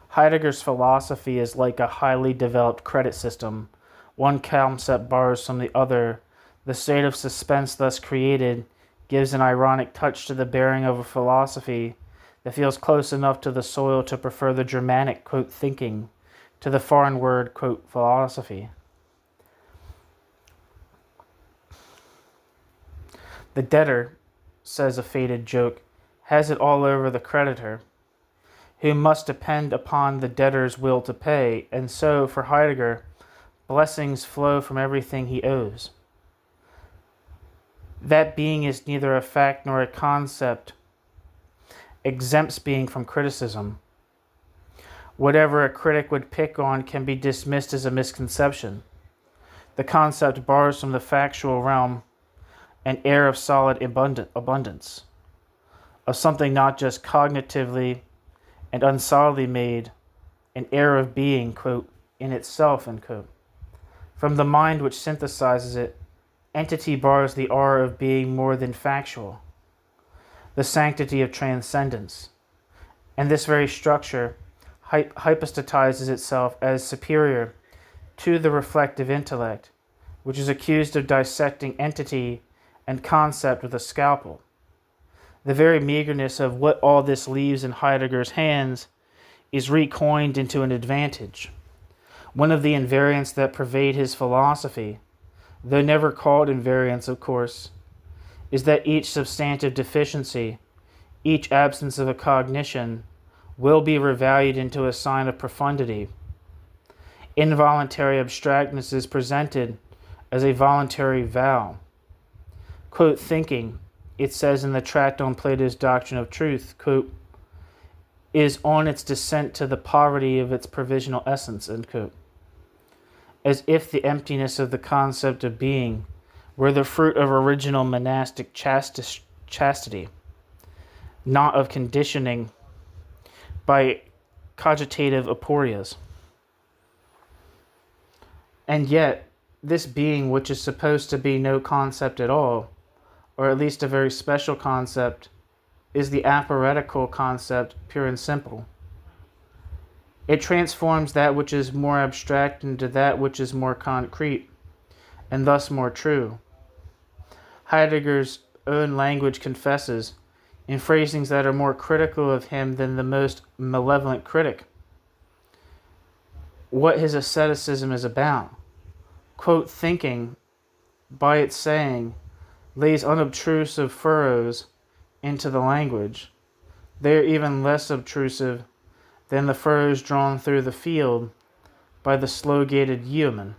Heidegger's philosophy is like a highly developed credit system. One concept borrows from the other. The state of suspense thus created gives an ironic touch to the bearing of a philosophy that feels close enough to the soil to prefer the Germanic, quote, thinking to the foreign word, quote, philosophy. The debtor, says a faded joke, has it all over the creditor, who must depend upon the debtor's will to pay, and so, for Heidegger, blessings flow from everything he owes. That being is neither a fact nor a concept, exempts being from criticism. Whatever a critic would pick on can be dismissed as a misconception. The concept borrows from the factual realm an air of solid abundance, of something not just cognitively and unsolidly made, an air of being, quote, in itself, end quote. From the mind which synthesizes it, entity borrows the aura of being more than factual, the sanctity of transcendence, and this very structure hypostatizes itself as superior to the reflective intellect, which is accused of dissecting entity and concept with a scalpel. The very meagerness of what all this leaves in Heidegger's hands is recoined into an advantage. One of the invariants that pervade his philosophy, though never called invariants, of course, is that each substantive deficiency, each absence of a cognition, will be revalued into a sign of profundity. Involuntary abstractness is presented as a voluntary vow. Quote, thinking, it says in the tract on Plato's Doctrine of Truth, quote, is on its descent to the poverty of its provisional essence, end quote. As if the emptiness of the concept of being were the fruit of original monastic chastity, not of conditioning by cogitative aporias. And yet, this being, which is supposed to be no concept at all, or at least a very special concept, is the aporetical concept, pure and simple. It transforms that which is more abstract into that which is more concrete, and thus more true. Heidegger's own language confesses, in phrasings that are more critical of him than the most malevolent critic, what his asceticism is about. Quote, thinking, by its saying, lays unobtrusive furrows into the language. They are even less obtrusive than the furrows drawn through the field by the slow-gated yeoman.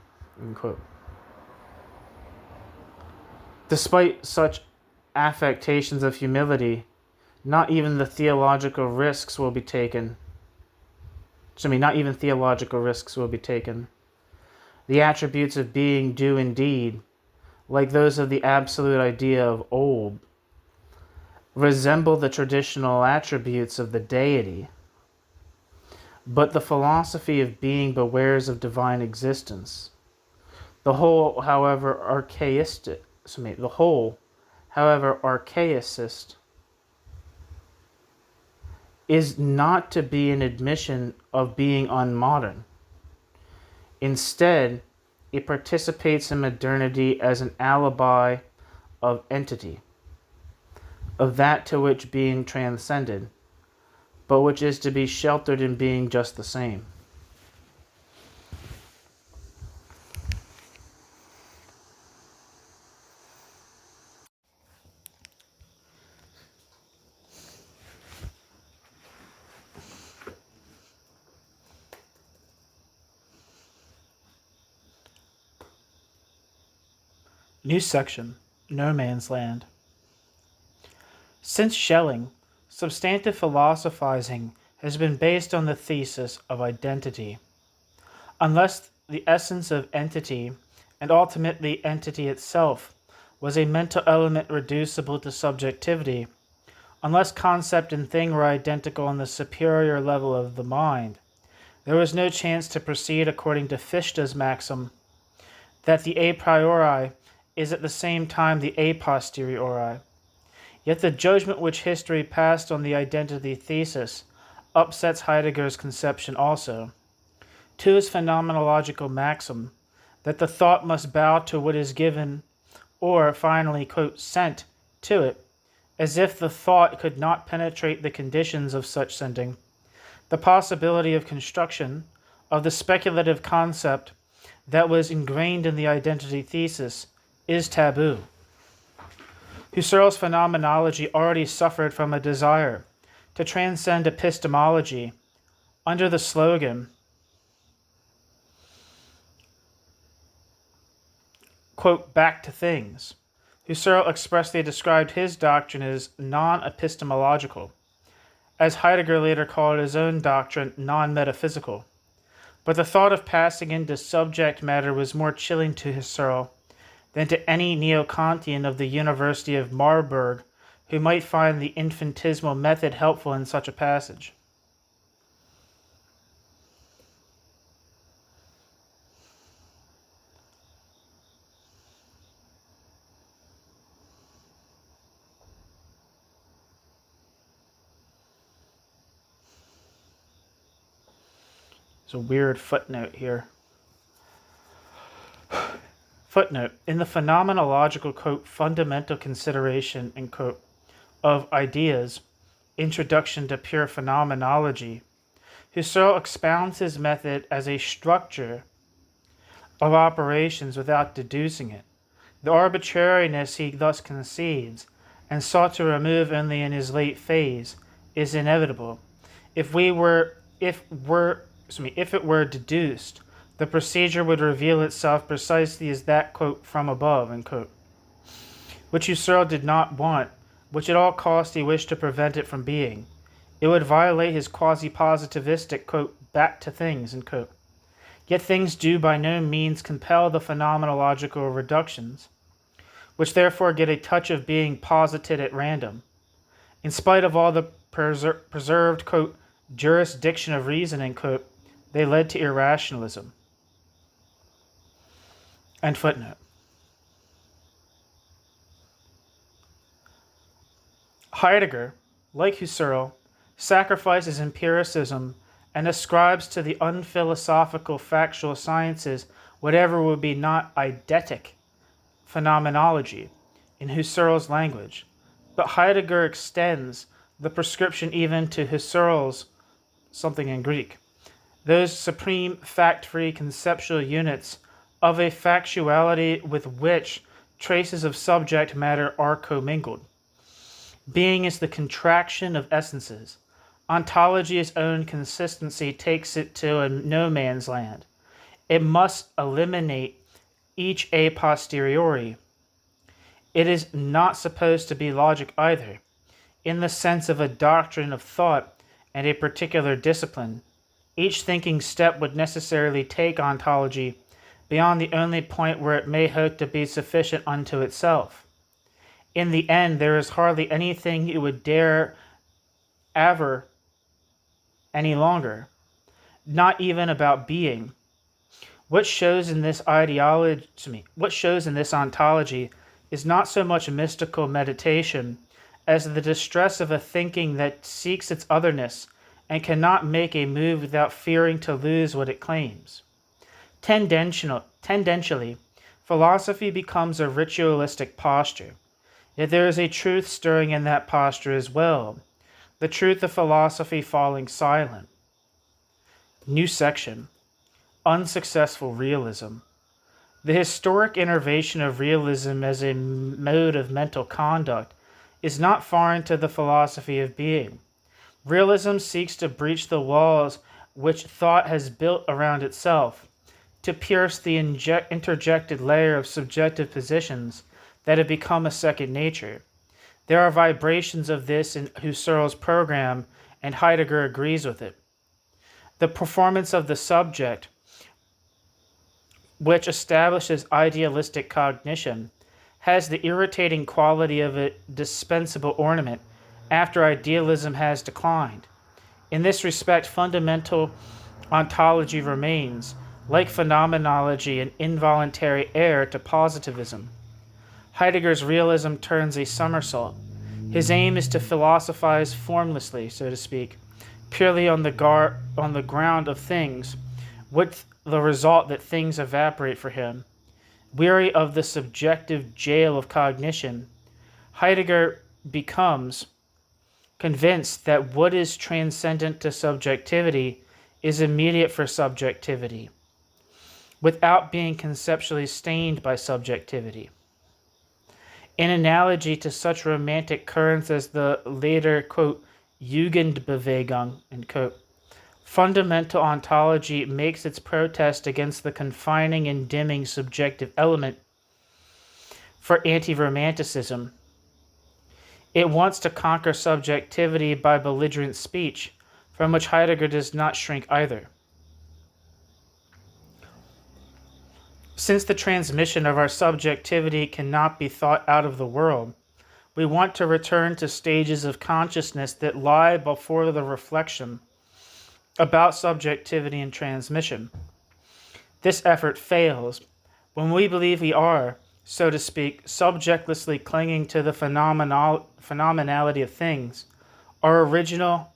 Despite such affectations of humility, not even theological risks will be taken. The attributes of being do indeed, like those of the absolute idea of old, resemble the traditional attributes of the deity. But the philosophy of being bewares of divine existence. The whole, however, archaicist, is not to be an admission of being unmodern. Instead, it participates in modernity as an alibi of entity, of that to which being transcended, but which is to be sheltered in being just the same. New section, No Man's Land. Since Schelling, substantive philosophizing has been based on the thesis of identity. Unless the essence of entity, and ultimately entity itself, was a mental element reducible to subjectivity, unless concept and thing were identical on the superior level of the mind, there was no chance to proceed according to Fichte's maxim that the a priori is at the same time the a posteriori. Yet the judgment which history passed on the identity thesis upsets Heidegger's conception also. To his phenomenological maxim that the thought must bow to what is given, or, finally, quote, sent to it, as if the thought could not penetrate the conditions of such sending, the possibility of construction of the speculative concept that was ingrained in the identity thesis is taboo. Husserl's phenomenology already suffered from a desire to transcend epistemology under the slogan, quote, back to things. Husserl expressly described his doctrine as non-epistemological, as Heidegger later called his own doctrine non-metaphysical. But the thought of passing into subject matter was more chilling to Husserl than to any neo-Kantian of the University of Marburg who might find the infinitesimal method helpful in such a passage. It's a weird footnote here. Footnote. In the phenomenological, quote, fundamental consideration, end quote, of ideas, Introduction to Pure Phenomenology, Husserl expounds his method as a structure of operations without deducing it. The arbitrariness he thus concedes, and sought to remove only in his late phase, is inevitable. If it were deduced, the procedure would reveal itself precisely as that, quote, from above, end quote, which Husserl did not want, which at all costs he wished to prevent it from being. It would violate his quasi-positivistic, quote, back to things, end quote. Yet things do by no means compel the phenomenological reductions, which therefore get a touch of being posited at random. In spite of all the preserved, quote, jurisdiction of reason, end quote, they led to irrationalism. End footnote. Heidegger, like Husserl, sacrifices empiricism and ascribes to the unphilosophical factual sciences whatever would be not eidetic phenomenology in Husserl's language. But Heidegger extends the prescription even to Husserl's something in Greek, those supreme fact-free conceptual units of a factuality with which traces of subject matter are commingled. Being is the contraction of essences. Ontology's own consistency takes it to a no man's land. It must eliminate each a posteriori. It is not supposed to be logic either, in the sense of a doctrine of thought and a particular discipline. Each thinking step would necessarily take ontology beyond the only point where it may hope to be sufficient unto itself. In the end, there is hardly anything it would dare aver any longer, not even about being. What shows in this ontology is not so much mystical meditation as the distress of a thinking that seeks its otherness and cannot make a move without fearing to lose what it claims. Tendentially, philosophy becomes a ritualistic posture. Yet there is a truth stirring in that posture as well, the truth of philosophy falling silent. New section, Unsuccessful Realism. The historic innervation of realism as a mode of mental conduct is not foreign to the philosophy of being. Realism seeks to breach the walls which thought has built around itself, to pierce the interjected layer of subjective positions that have become a second nature. There are vibrations of this in Husserl's program, and Heidegger agrees with it. The performance of the subject, which establishes idealistic cognition, has the irritating quality of a dispensable ornament after idealism has declined. In this respect, fundamental ontology remains, like phenomenology, an involuntary heir to positivism. Heidegger's realism turns a somersault. His aim is to philosophize formlessly, so to speak, purely on the ground of things, with the result that things evaporate for him. Weary of the subjective jail of cognition, Heidegger becomes convinced that what is transcendent to subjectivity is immediate for subjectivity, without being conceptually stained by subjectivity. In analogy to such romantic currents as the later, quote, Jugendbewegung, end quote, fundamental ontology makes its protest against the confining and dimming subjective element for anti-romanticism. It wants to conquer subjectivity by belligerent speech, from which Heidegger does not shrink either. Since the transmission of our subjectivity cannot be thought out of the world, we want to return to stages of consciousness that lie before the reflection about subjectivity and transmission. This effort fails when we believe we are, so to speak, subjectlessly clinging to the phenomenality of things, are original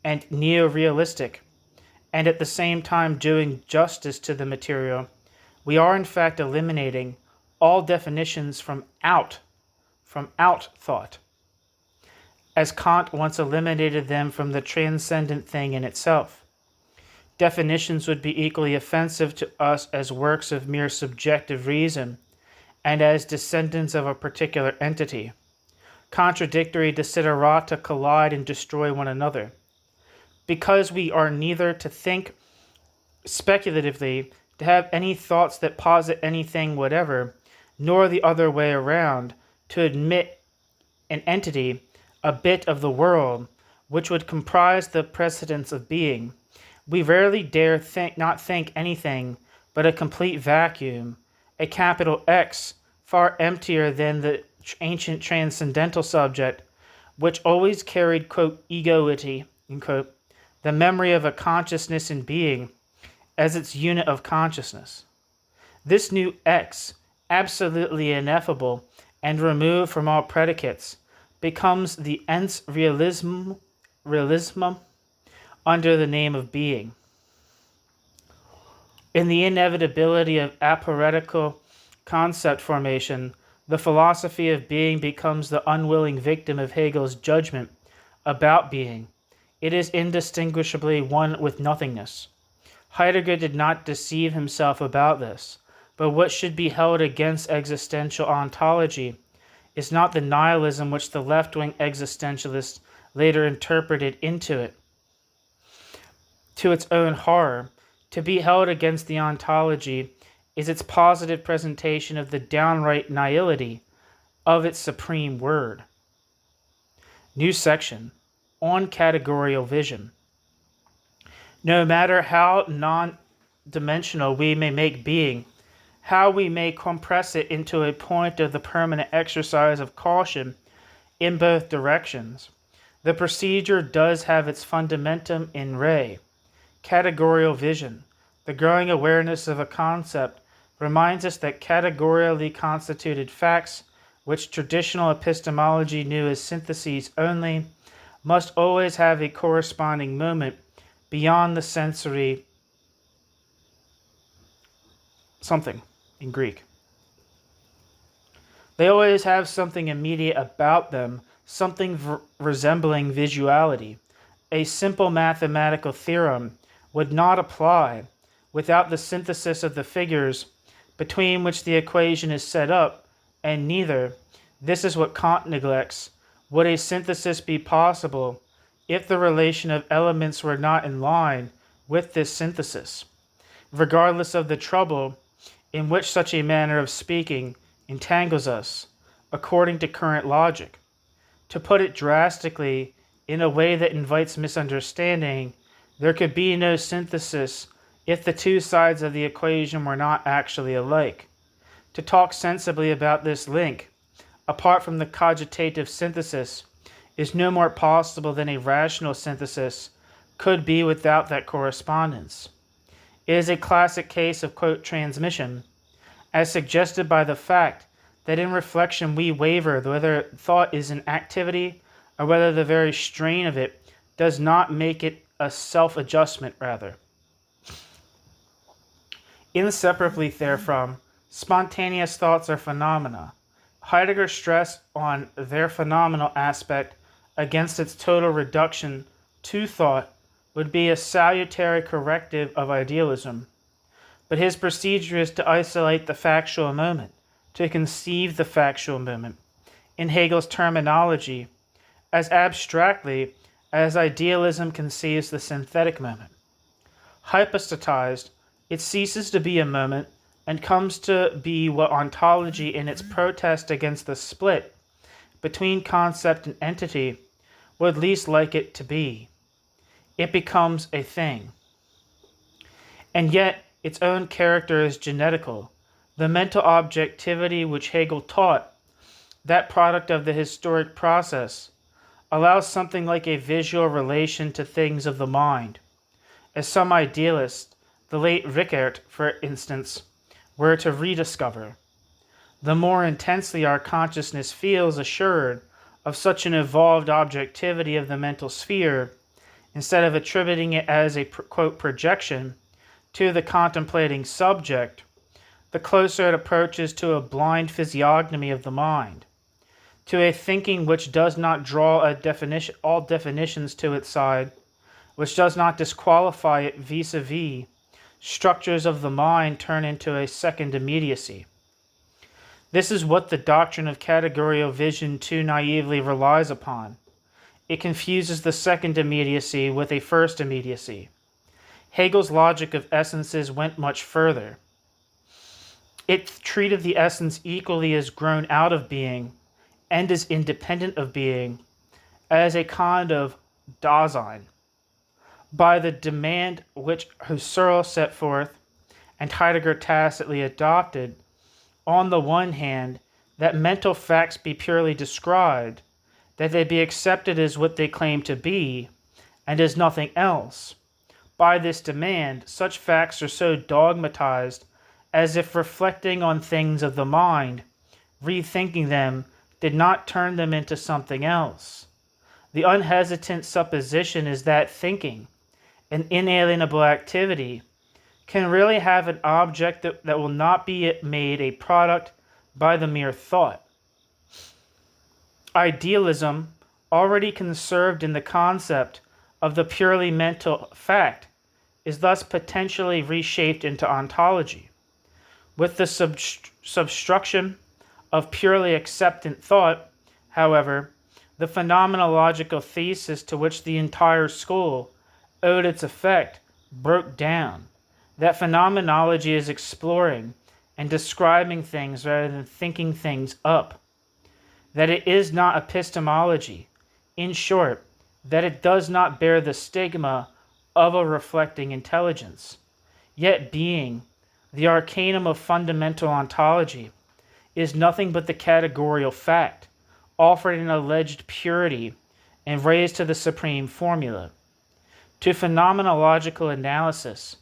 and neo-realistic, and at the same time doing justice to the material, we are in fact eliminating all definitions from out thought, as Kant once eliminated them from the transcendent thing in itself. Definitions would be equally offensive to us as works of mere subjective reason and as descendants of a particular entity. Contradictory desiderata collide and destroy one another. Because we are neither to think speculatively, to have any thoughts that posit anything whatever, nor the other way around, to admit an entity, a bit of the world, which would comprise the precedence of being, we rarely dare not think anything but a complete vacuum, a capital X, far emptier than the ancient transcendental subject, which always carried, quote, egoity, quote, the memory of a consciousness in being, as its unit of consciousness. This new X, absolutely ineffable and removed from all predicates, becomes the ens realismum under the name of being. In the inevitability of apoetical concept formation, the philosophy of being becomes the unwilling victim of Hegel's judgment about being. It is indistinguishably one with nothingness. Heidegger did not deceive himself about this, but what should be held against existential ontology is not the nihilism which the left-wing existentialists later interpreted into it, to its own horror. To be held against the ontology is its positive presentation of the downright nihility of its supreme word. New section, on categorical vision. No matter how non-dimensional we may make being, how we may compress it into a point of the permanent exercise of caution in both directions, the procedure does have its fundamentum in re. Categorical vision, the growing awareness of a concept, reminds us that categorically constituted facts, which traditional epistemology knew as syntheses only, must always have a corresponding moment beyond the sensory something in Greek. They always have something immediate about them, something resembling visuality. A simple mathematical theorem would not apply without the synthesis of the figures between which the equation is set up, and neither, this is what Kant neglects, would a synthesis be possible if the relation of elements were not in line with this synthesis, regardless of the trouble in which such a manner of speaking entangles us, according to current logic. To put it drastically, in a way that invites misunderstanding, there could be no synthesis if the two sides of the equation were not actually alike. To talk sensibly about this link, apart from the cogitative synthesis, is no more possible than a rational synthesis could be without that correspondence. It is a classic case of, quote, transmission, as suggested by the fact that in reflection we waver whether thought is an activity or whether the very strain of it does not make it a self-adjustment rather. Inseparably therefrom, spontaneous thoughts are phenomena. Heidegger's stress on their phenomenal aspect against its total reduction to thought would be a salutary corrective of idealism. But his procedure is to isolate the factual moment, to conceive the factual moment, in Hegel's terminology, as abstractly as idealism conceives the synthetic moment. Hypostatized, it ceases to be a moment and comes to be what ontology in its protest against the split between concept and entity would least like it to be. It becomes a thing. And yet, its own character is genetical. The mental objectivity which Hegel taught, that product of the historic process, allows something like a visual relation to things of the mind. As some idealists, the late Rickert, for instance, were to rediscover. The more intensely our consciousness feels assured of such an evolved objectivity of the mental sphere, instead of attributing it as a, quote, projection to the contemplating subject, the closer it approaches to a blind physiognomy of the mind, to a thinking which does not draw all definitions to its side, which does not disqualify it vis-a-vis, structures of the mind turn into a second immediacy. This is what the doctrine of categorical vision too naively relies upon. It confuses the second immediacy with a first immediacy. Hegel's logic of essences went much further. It treated the essence equally as grown out of being and as independent of being, as a kind of Dasein. By the demand which Husserl set forth, and Heidegger tacitly adopted, on the one hand, that mental facts be purely described, that they be accepted as what they claim to be, and as nothing else. By this demand, such facts are so dogmatized as if reflecting on things of the mind, rethinking them, did not turn them into something else. The unhesitant supposition is that thinking, an inalienable activity, can really have an object that will not be made a product by the mere thought. Idealism, already conserved in the concept of the purely mental fact, is thus potentially reshaped into ontology. With the substruction of purely acceptant thought, however, the phenomenological thesis to which the entire school owed its effect broke down. That phenomenology is exploring and describing things rather than thinking things up. That it is not epistemology. In short, that it does not bear the stigma of a reflecting intelligence. Yet being, the arcanum of fundamental ontology, is nothing but the categorical fact, offered in alleged purity and raised to the supreme formula. To phenomenological analysis,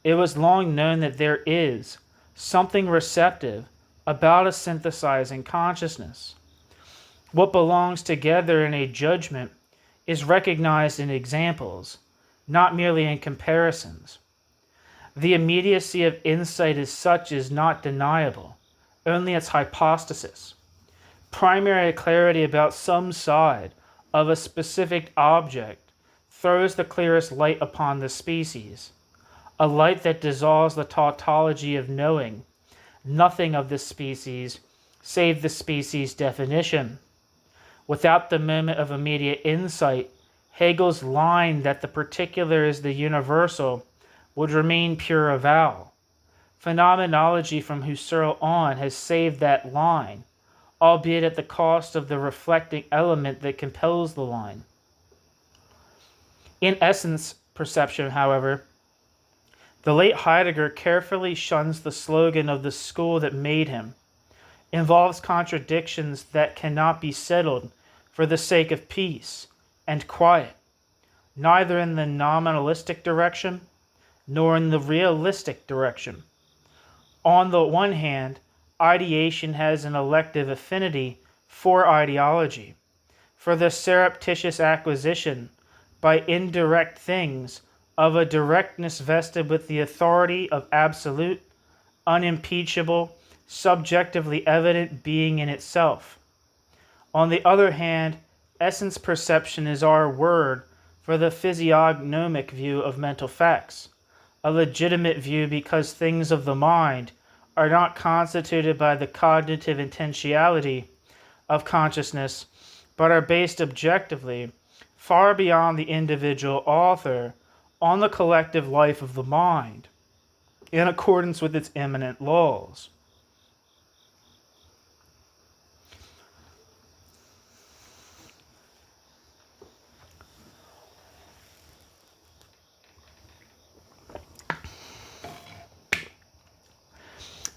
it was long known that there is something receptive about a synthesizing consciousness. What belongs together in a judgment is recognized in examples, not merely in comparisons. The immediacy of insight as such is not deniable, only its hypostasis. Primary clarity about some side of a specific object throws the clearest light upon the species, a light that dissolves the tautology of knowing nothing of the species save the species' definition. Without the moment of immediate insight, Hegel's line that the particular is the universal would remain pure avowal. Phenomenology from Husserl on has saved that line, albeit at the cost of the reflecting element that compels the line. In essence perception, however, the late Heidegger carefully shuns the slogan of the school that made him, involves contradictions that cannot be settled for the sake of peace and quiet, neither in the nominalistic direction nor in the realistic direction. On the one hand, ideation has an elective affinity for ideology, for the surreptitious acquisition by indirect things of a directness vested with the authority of absolute, unimpeachable, subjectively evident being in itself. On the other hand, essence perception is our word for the physiognomic view of mental facts, a legitimate view because things of the mind are not constituted by the cognitive intentionality of consciousness, but are based objectively, far beyond the individual author, on the collective life of the mind, in accordance with its immanent laws.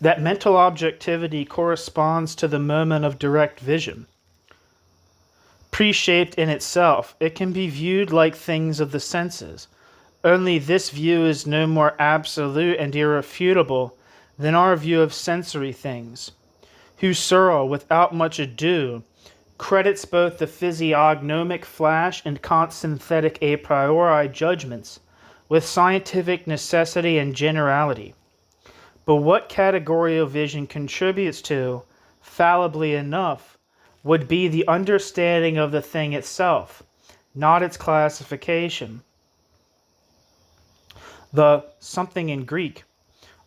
That mental objectivity corresponds to the moment of direct vision. Pre-shaped in itself, it can be viewed like things of the senses. Only this view is no more absolute and irrefutable than our view of sensory things. Husserl, without much ado, credits both the physiognomic flash and Kant's synthetic a priori judgments with scientific necessity and generality. But what categorical vision contributes to, fallibly enough, would be the understanding of the thing itself, not its classification. The something in Greek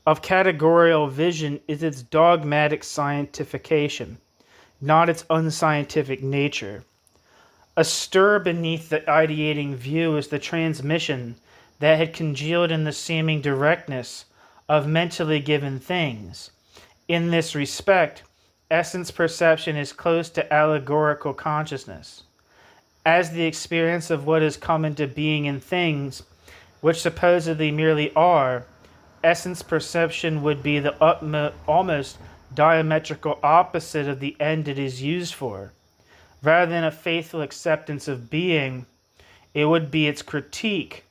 of categorical vision is its dogmatic scientification, not its unscientific nature. Astir beneath the ideating view is the transmission that had congealed in the seeming directness of mentally given things. In this respect, essence perception is close to allegorical consciousness. As the experience of what has come into being in things, which supposedly merely are, essence perception would be the almost diametrical opposite of the end it is used for. Rather than a faithful acceptance of being, it would be its critique.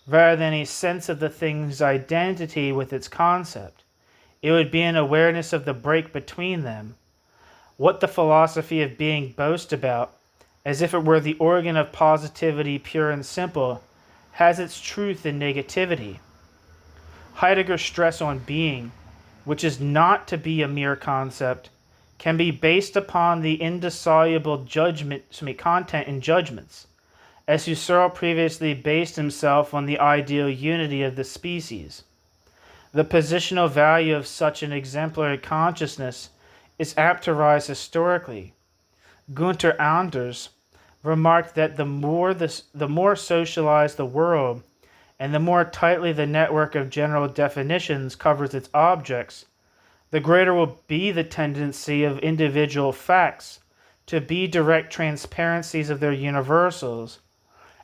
Rather than a sense of the thing's identity with its concept, it would be an awareness of the break between them. What the philosophy of being boasts about, as if it were the organ of positivity pure and simple, has its truth in negativity. Heidegger's stress on being, which is not to be a mere concept, can be based upon the indissoluble content in judgments, as Husserl previously based himself on the ideal unity of the species. The positional value of such an exemplary consciousness is apt to rise historically. Gunther Anders remarked that the more socialized the world, and the more tightly the network of general definitions covers its objects, the greater will be the tendency of individual facts to be direct transparencies of their universals,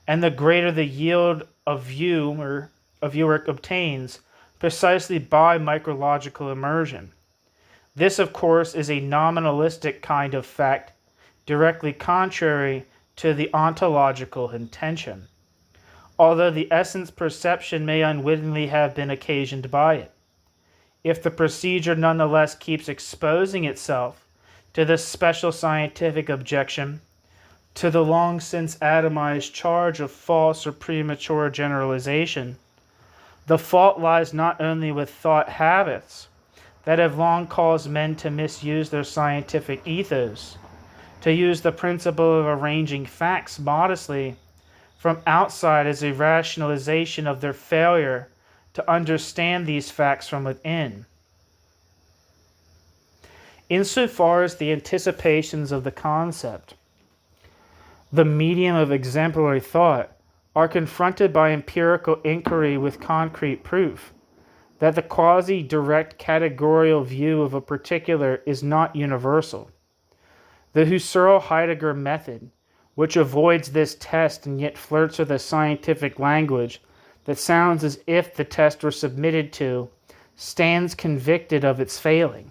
and the greater the yield a viewer obtains precisely by micrological immersion. This, of course, is a nominalistic kind of fact, directly contrary to the ontological intention, although the essence perception may unwittingly have been occasioned by it. If the procedure nonetheless keeps exposing itself to this special scientific objection, to the long since atomized charge of false or premature generalization, the fault lies not only with thought habits that have long caused men to misuse their scientific ethos, to use the principle of arranging facts modestly from outside as a rationalization of their failure to understand these facts from within. Insofar as the anticipations of the concept, the medium of exemplary thought, are confronted by empirical inquiry with concrete proof that the quasi-direct categorical view of a particular is not universal. The Husserl-Heidegger method, which avoids this test and yet flirts with a scientific language that sounds as if the test were submitted to, stands convicted of its failing.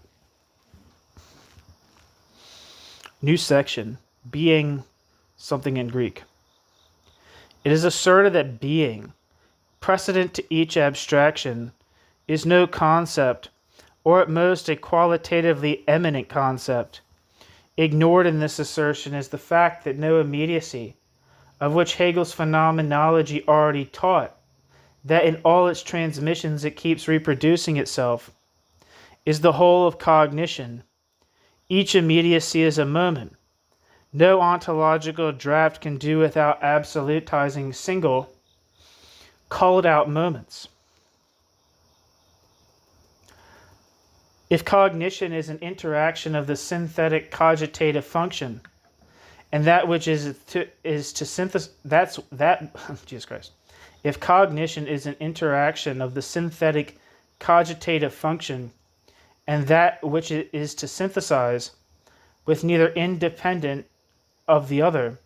New section, being something in Greek. It is asserted that being, precedent to each abstraction, is no concept, or at most a qualitatively eminent concept. Ignored in this assertion is the fact that no immediacy, of which Hegel's phenomenology already taught, that in all its transmissions it keeps reproducing itself, is the whole of cognition. Each immediacy is a moment. No ontological draft can do without absolutizing single, culled out moments. If cognition is an interaction of the synthetic cogitative function, and that which is to synthesize, Jesus Christ. If cognition is an interaction of the synthetic cogitative function, and that which it is to synthesize, with neither independent of the other,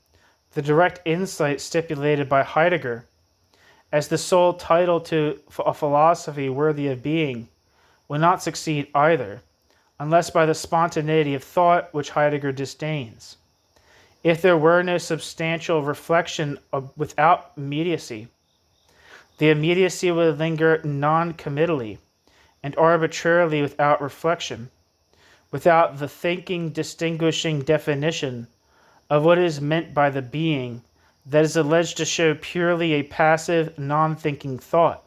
the direct insight stipulated by Heidegger as the sole title to a philosophy worthy of being will not succeed either, unless by the spontaneity of thought which Heidegger disdains. If there were no substantial reflection without immediacy, the immediacy would linger non-committally and arbitrarily without reflection, without the thinking distinguishing definition of what is meant by the being that is alleged to show purely a passive, non-thinking thought.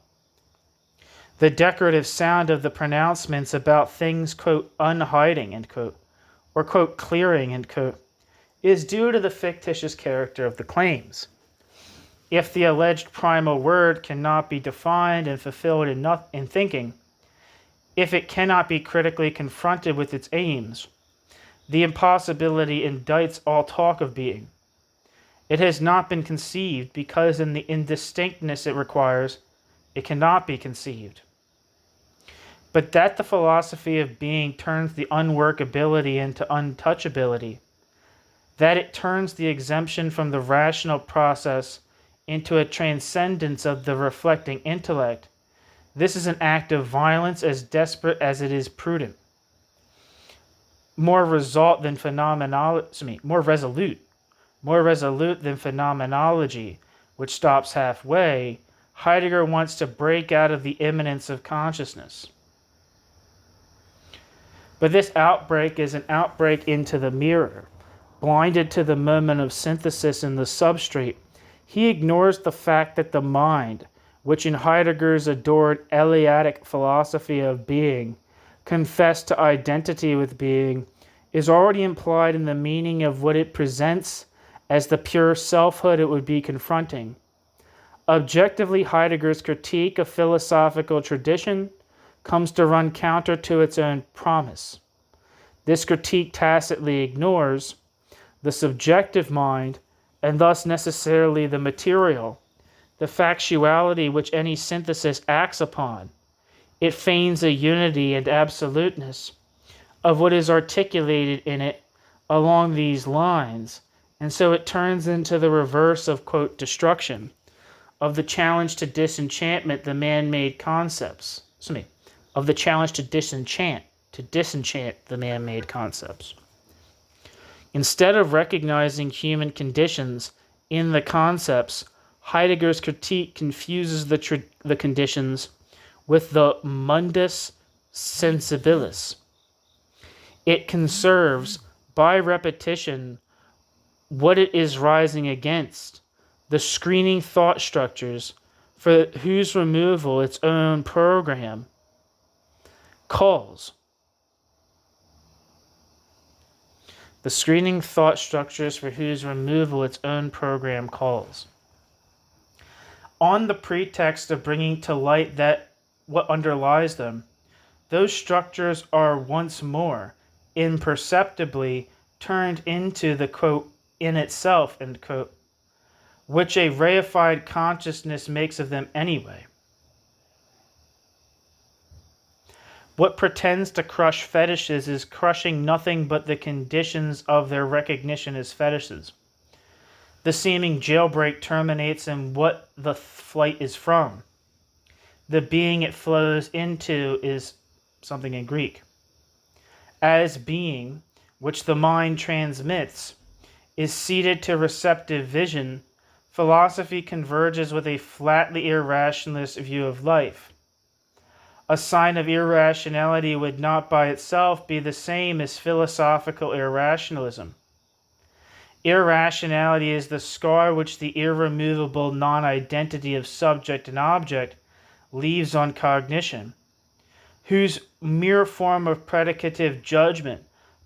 The decorative sound of the pronouncements about things, quote, unhiding, end quote, or, quote, clearing, end quote, is due to the fictitious character of the claims. If the alleged primal word cannot be defined and fulfilled in thinking, if it cannot be critically confronted with its aims, the impossibility indicts all talk of being. It has not been conceived because in the indistinctness it requires, it cannot be conceived. But that the philosophy of being turns the unworkability into untouchability, that it turns the exemption from the rational process into a transcendence of the reflecting intellect, this is an act of violence as desperate as it is prudent. More resolute than phenomenology, which stops halfway, Heidegger wants to break out of the immanence of consciousness. But this outbreak is an outbreak into the mirror. Blinded to the moment of synthesis in the substrate, he ignores the fact that the mind, which in Heidegger's adored Eleatic philosophy of being confessed to identity with being, is already implied in the meaning of what it presents as the pure selfhood it would be confronting. Objectively, Heidegger's critique of philosophical tradition comes to run counter to its own promise. This critique tacitly ignores the subjective mind, and thus necessarily the material, the factuality which any synthesis acts upon. It feigns a unity and absoluteness of what is articulated in it along these lines, and so it turns into the reverse of, quote, destruction, of the challenge to disenchantment the man-made concepts. Of the challenge to disenchant the man-made concepts. Instead of recognizing human conditions in the concepts, Heidegger's critique confuses the conditions with the mundus sensibilis. It conserves, by repetition, what it is rising against, the screening thought structures for whose removal its own program calls. The screening thought structures for whose removal its own program calls. On the pretext of bringing to light that what underlies them, those structures are once more imperceptibly turned into the, quote, in itself, end quote, which a reified consciousness makes of them anyway. What pretends to crush fetishes is crushing nothing but the conditions of their recognition as fetishes. The seeming jailbreak terminates in what the flight is from. The being it flows into is something in Greek. As being, which the mind transmits, is ceded to receptive vision, philosophy converges with a flatly irrationalist view of life. A sign of irrationality would not by itself be the same as philosophical irrationalism. Irrationality is the scar which the irremovable non-identity of subject and object leaves on cognition, whose mere form of predicative judgment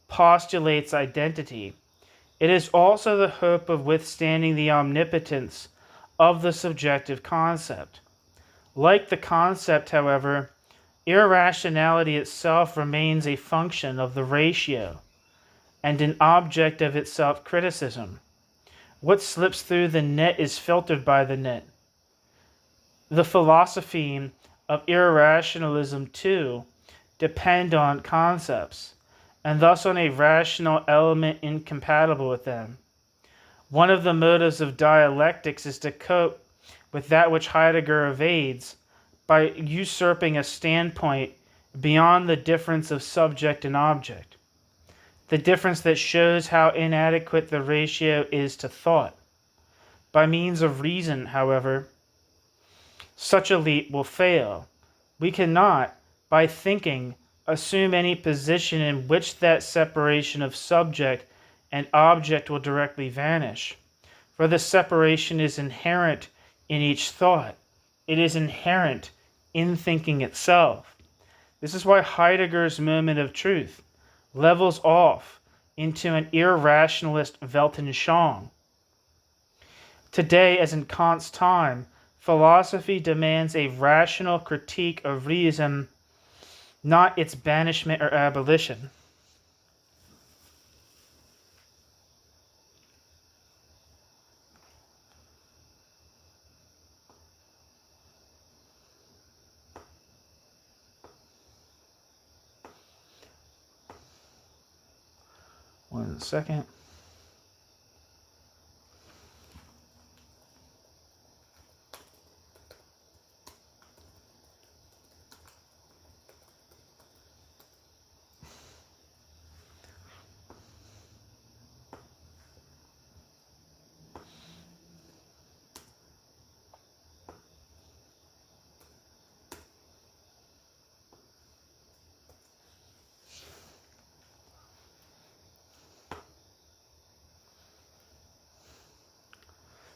postulates identity. It is also the hope of withstanding the omnipotence of the subjective concept. Like the concept, however, irrationality itself remains a function of the ratio and an object of its self-criticism. What slips through the net is filtered by the net. The philosophy of irrationalism, too, depend on concepts, and thus on a rational element incompatible with them. One of the motives of dialectics is to cope with that which Heidegger evades by usurping a standpoint beyond the difference of subject and object, the difference that shows how inadequate the ratio is to thought. By means of reason, however, such a leap will fail. We cannot, by thinking, assume any position in which that separation of subject and object will directly vanish. For the separation is inherent in each thought. It is inherent in thinking itself. This is why Heidegger's moment of truth levels off into an irrationalist Weltanschauung. Today, as in Kant's time, philosophy demands a rational critique of reason, not its banishment or abolition. One second.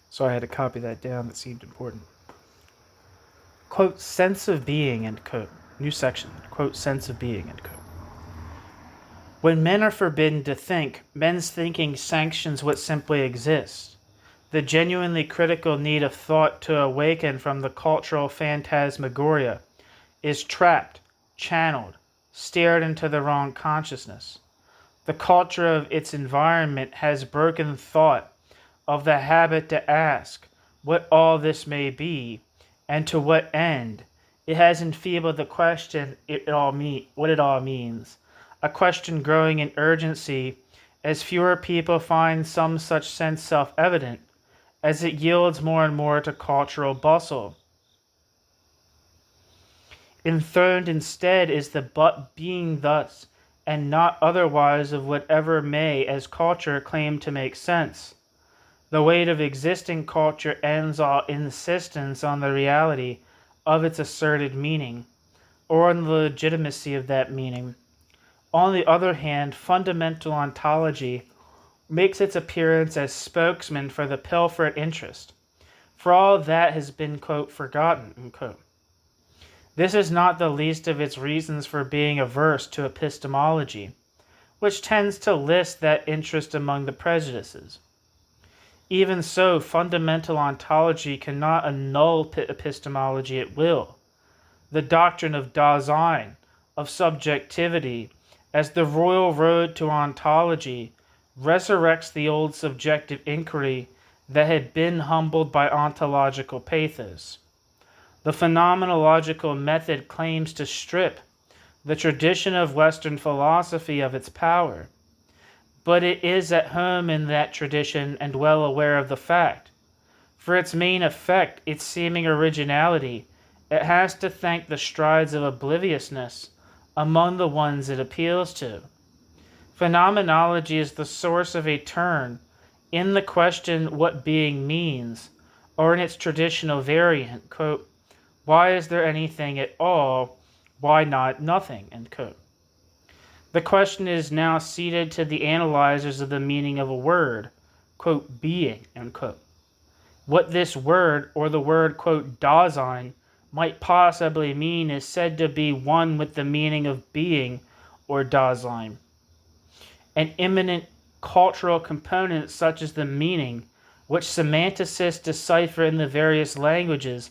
So I had to copy that down. That seemed important. Quote, sense of being, end quote. New section. Quote, sense of being, end quote. When men are forbidden to think, men's thinking sanctions what simply exists. The genuinely critical need of thought to awaken from the cultural phantasmagoria is trapped, channeled, steered into the wrong consciousness. The culture of its environment has broken thought of the habit to ask what all this may be and to what end. It has enfeebled the question what it all means, a question growing in urgency as fewer people find some such sense self-evident, as it yields more and more to cultural bustle. Enthroned instead is the but being thus and not otherwise of whatever may, as culture, claim to make sense. The weight of existing culture ends all insistence on the reality of its asserted meaning, or on the legitimacy of that meaning. On the other hand, fundamental ontology makes its appearance as spokesman for the pilfered interest, for all that has been, quote, forgotten, unquote. This is not the least of its reasons for being averse to epistemology, which tends to list that interest among the prejudices. Even so, fundamental ontology cannot annul epistemology at will. The doctrine of Dasein, of subjectivity, as the royal road to ontology, resurrects the old subjective inquiry that had been humbled by ontological pathos. The phenomenological method claims to strip the tradition of Western philosophy of its power, but it is at home in that tradition and well aware of the fact. For its main effect, its seeming originality, it has to thank the strides of obliviousness among the ones it appeals to. Phenomenology is the source of a turn in the question what being means, or in its traditional variant, quote, why is there anything at all? Why not nothing? End quote. The question is now ceded to the analyzers of the meaning of a word, quote, being, end quote. What this word, or the word, quote, Dasein, might possibly mean is said to be one with the meaning of being, or Dasein. An immanent cultural component such as the meaning, which semanticists decipher in the various languages,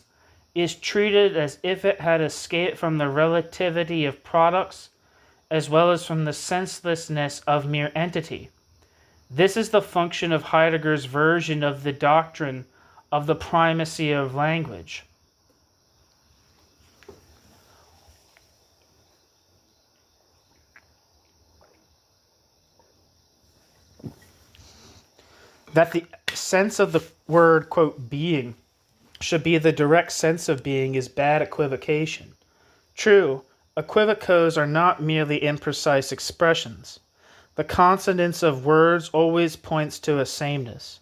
is treated as if it had escaped from the relativity of products as well as from the senselessness of mere entity. This is the function of Heidegger's version of the doctrine of the primacy of language. That the sense of the word, quote, being should be the direct sense of being is bad equivocation. True, equivocos are not merely imprecise expressions. The consonance of words always points to a sameness.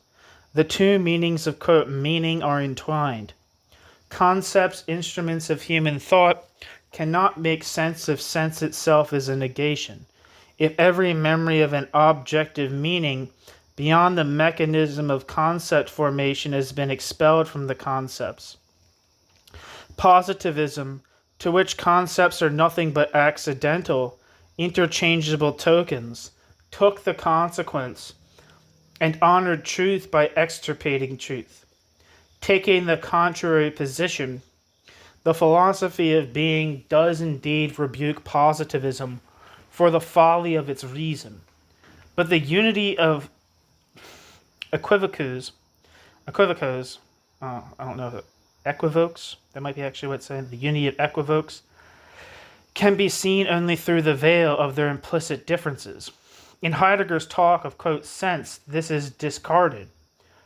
The two meanings of, quote, meaning are entwined. Concepts, instruments of human thought, cannot make sense if sense itself is a negation. if every memory of an objective meaning beyond the mechanism of concept formation has been expelled from the concepts. Positivism, to which concepts are nothing but accidental, interchangeable tokens, took the consequence and honored truth by extirpating truth. Taking the contrary position, the philosophy of being does indeed rebuke positivism for the folly of its reason. But the unity of equivocos, I don't know, equivokes, that might be actually what it's saying, the unity of equivokes, can be seen only through the veil of their implicit differences. In Heidegger's talk of, quote, sense, this is discarded.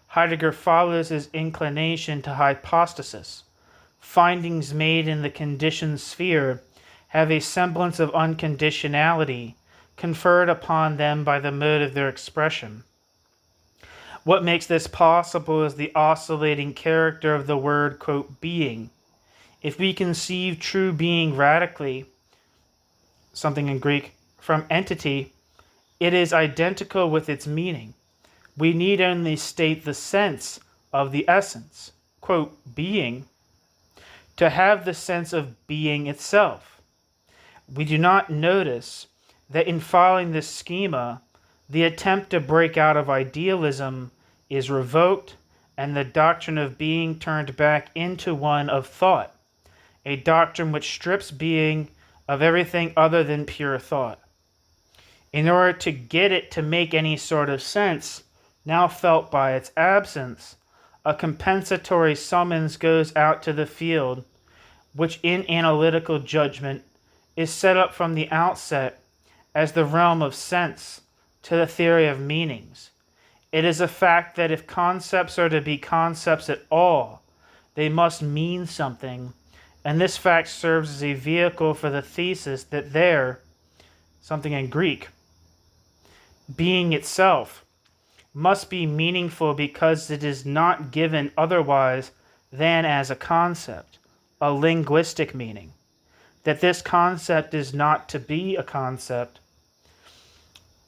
Heidegger follows his inclination to hypostasis. Findings made in the conditioned sphere have a semblance of unconditionality conferred upon them by the mode of their expression. What makes this possible is the oscillating character of the word, quote, being. If we conceive true being radically, something in Greek, from entity, it is identical with its meaning. We need only state the sense of the essence, quote, being, to have the sense of being itself. We do not notice that in following this schema, the attempt to break out of idealism is revoked and the doctrine of being turned back into one of thought, a doctrine which strips being of everything other than pure thought. In order to get it to make any sort of sense, now felt by its absence, a compensatory summons goes out to the field, which in analytical judgment is set up from the outset as the realm of sense to the theory of meanings. It is a fact that if concepts are to be concepts at all, they must mean something, and this fact serves as a vehicle for the thesis that there, something in Greek, being itself, must be meaningful because it is not given otherwise than as a concept, a linguistic meaning. That this concept is not to be a concept,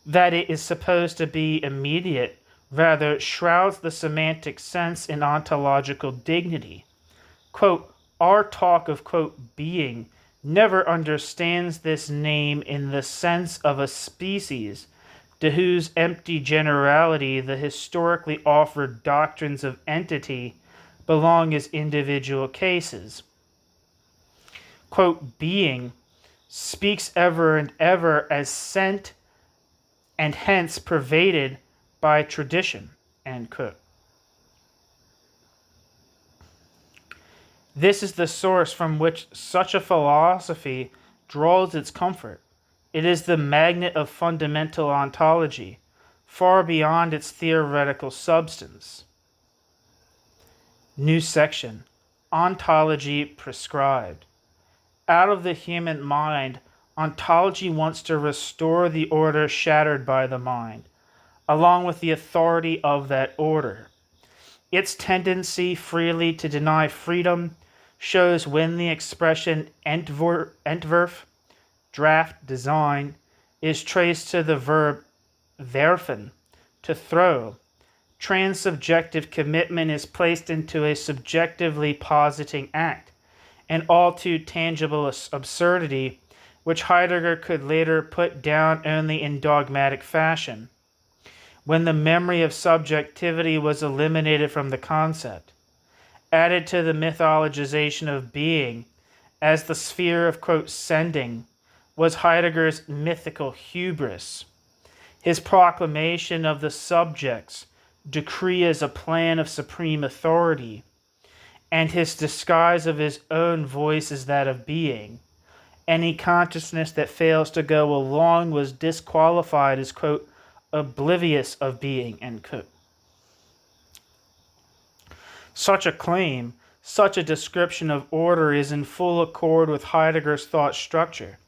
that it is supposed to be immediate, rather shrouds the semantic sense in ontological dignity. Quote, our talk of, quote, being never understands this name in the sense of a species to whose empty generality the historically offered doctrines of entity belong as individual cases. Quote, being speaks ever and ever as sent and hence pervaded by tradition, end quote. This is the source from which such a philosophy draws its comfort. It is the magnet of fundamental ontology, far beyond its theoretical substance. New section, Ontology Prescribed. Out of the human mind, ontology wants to restore the order shattered by the mind, along with the authority of that order. Its tendency freely to deny freedom shows when the expression Entwurf, draft, design, is traced to the verb werfen, to throw. Transsubjective commitment is placed into a subjectively positing act, an all too tangible absurdity which Heidegger could later put down only in dogmatic fashion, when the memory of subjectivity was eliminated from the concept, added to the mythologization of being as the sphere of, quote, sending, was Heidegger's mythical hubris, his proclamation of the subject's decree as a plan of supreme authority, and his disguise of his own voice as that of being. Any consciousness that fails to go along was disqualified as, quote, oblivious of being, end quote. Such a claim, such a description of order is in full accord with Heidegger's thought structure.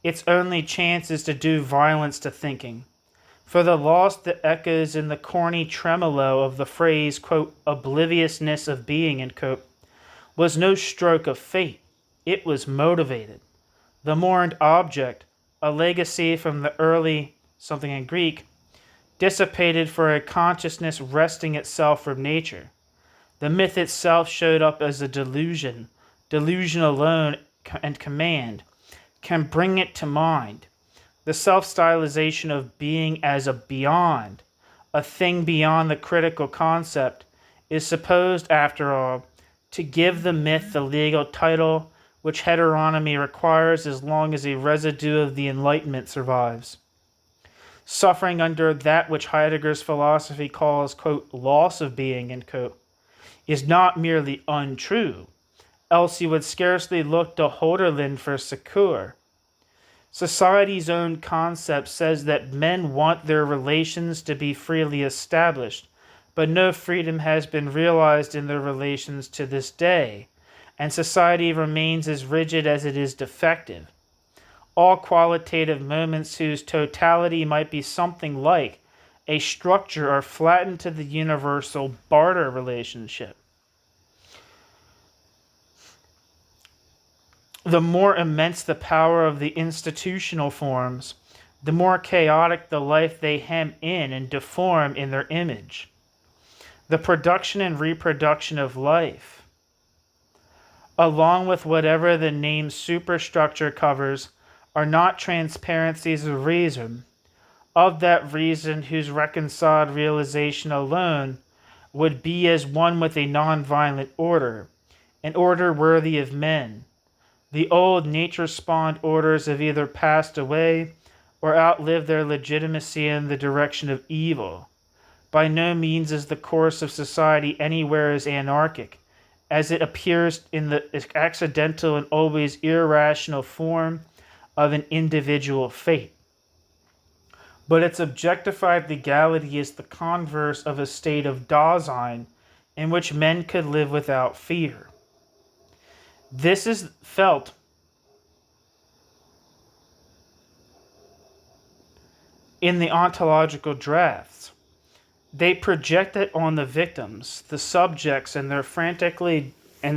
Its only chance is to do violence to thinking. For the loss that echoes in the corny tremolo of the phrase, quote, obliviousness of being, end quote, was no stroke of fate. It was motivated. The mourned object, a legacy from the early, something in Greek, dissipated for a consciousness wresting itself from nature. The myth itself showed up as a delusion. Delusion alone and command can bring it to mind. The self-stylization of being as a beyond, a thing beyond the critical concept, is supposed, after all, to give the myth the legal title which heteronomy requires as long as a residue of the Enlightenment survives. Suffering under that which Heidegger's philosophy calls, quote, loss of being, end quote, is not merely untrue, else he would scarcely look to Holderlin for succor. Society's own concept says that men want their relations to be freely established, but no freedom has been realized in their relations to this day, and society remains as rigid as it is defective. All qualitative moments whose totality might be something like a structure are flattened to the universal barter relationship. The more immense the power of the institutional forms, the more chaotic the life they hem in and deform in their image. The production and reproduction of life, along with whatever the name superstructure covers, are not transparencies of reason, of that reason whose reconciled realization alone would be as one with a non-violent order, an order worthy of men. The old nature-spawned orders have either passed away or outlived their legitimacy in the direction of evil. By no means is the course of society anywhere as anarchic, as it appears in the accidental and always irrational form of an individual fate. But its objectified legality is the converse of a state of Dasein in which men could live without fear. This is felt in the ontological drafts. They project it on the victims, the subjects, and they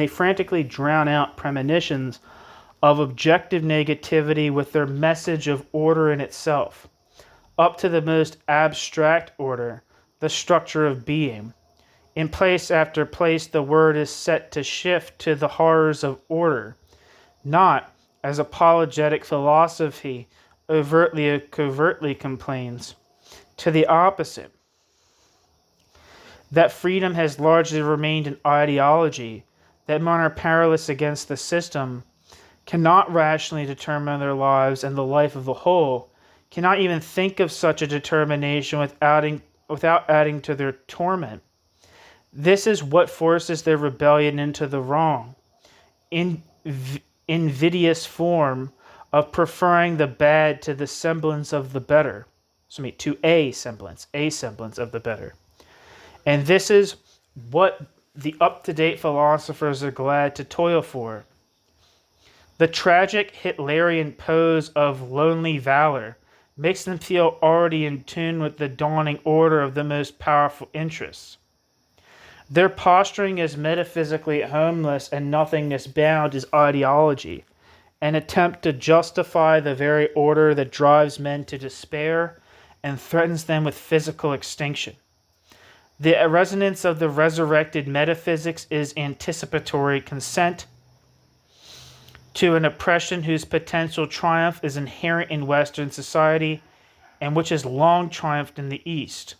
frantically drown out premonitions of objective negativity with their message of order in itself, up to the most abstract order, the structure of being. In place after place, the word is set to shift to the horrors of order, not, as apologetic philosophy overtly or covertly complains, to the opposite. That freedom has largely remained an ideology, that men are powerless against the system, cannot rationally determine their lives and the life of the whole, cannot even think of such a determination without adding to their torment. This is what forces their rebellion into the wrong, invidious form of preferring the bad to the semblance of the better. To a semblance of the better. And this is what the up-to-date philosophers are glad to toil for. The tragic Hitlerian pose of lonely valor makes them feel already in tune with the dawning order of the most powerful interests. Their posturing as metaphysically homeless and nothingness bound is ideology, an attempt to justify the very order that drives men to despair and threatens them with physical extinction. The resonance of the resurrected metaphysics is anticipatory consent to an oppression whose potential triumph is inherent in Western society and which has long triumphed in the East,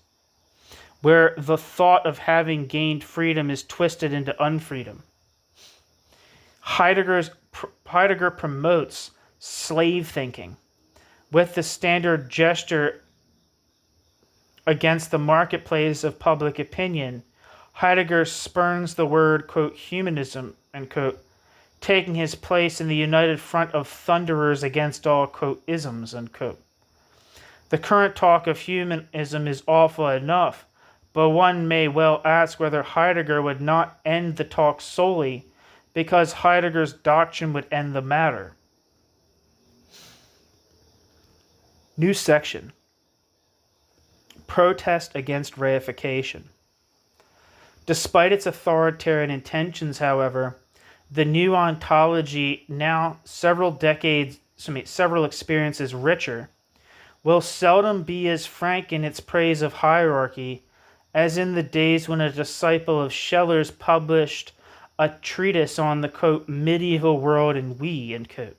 where the thought of having gained freedom is twisted into unfreedom. Heidegger promotes slave thinking with the standard gesture against the marketplace of public opinion. Heidegger spurns the word, quote, humanism, end quote, taking his place in the united front of thunderers against all, quote, isms, end quote. The current talk of humanism is awful enough, but one may well ask whether Heidegger would not end the talk solely because Heidegger's doctrine would end the matter. New section. Protest against reification. Despite its authoritarian intentions, however, the new ontology, now several decades several experiences richer, will seldom be as frank in its praise of hierarchy as in the days when a disciple of Scheller's published a treatise on the, quote, medieval world and we, end quote.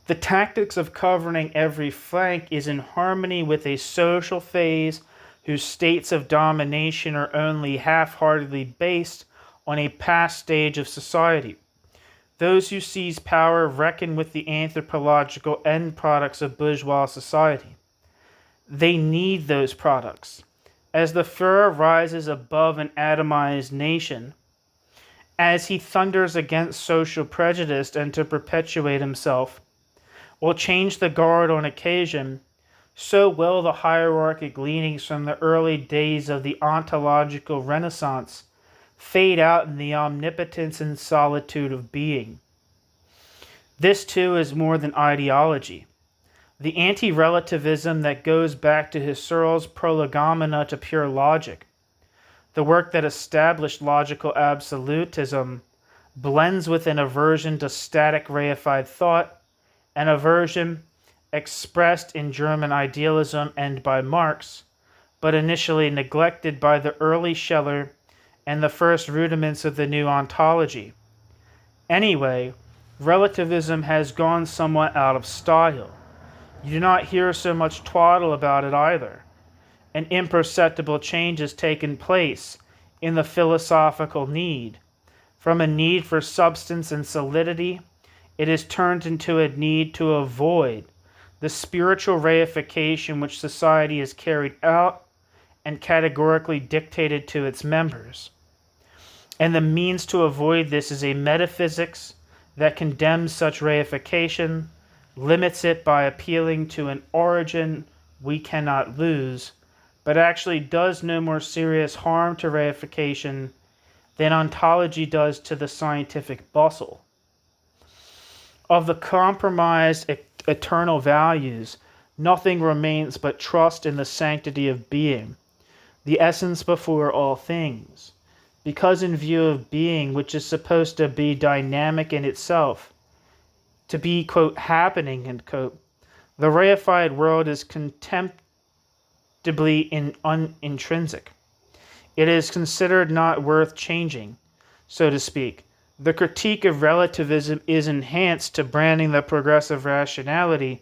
The tactics of covering every flank is in harmony with a social phase whose states of domination are only half-heartedly based on a past stage of society. Those who seize power reckon with the anthropological end products of bourgeois society. They need those products. As the Führer rises above an atomized nation, as he thunders against social prejudice and to perpetuate himself, will change the guard on occasion, so will the hierarchic leanings from the early days of the ontological renaissance fade out in the omnipotence and solitude of being. This too is more than ideology. The anti-relativism that goes back to Husserl's prolegomena to pure logic, the work that established logical absolutism, blends with an aversion to static reified thought, an aversion expressed in German idealism and by Marx, but initially neglected by the early Scheller and the first rudiments of the new ontology. Anyway, relativism has gone somewhat out of style. You do not hear so much twaddle about it either. An imperceptible change has taken place in the philosophical need. From a need for substance and solidity, it is turned into a need to avoid the spiritual reification which society has carried out and categorically dictated to its members. And the means to avoid this is a metaphysics that condemns such reification, limits it by appealing to an origin we cannot lose, but actually does no more serious harm to reification than ontology does to the scientific bustle. Of the compromised eternal values, nothing remains but trust in the sanctity of being, the essence before all things. Because in view of being, which is supposed to be dynamic in itself, to be, quote, happening, end quote, the reified world is contemptibly unintrinsic. It is considered not worth changing, so to speak. The critique of relativism is enhanced to branding the progressive rationality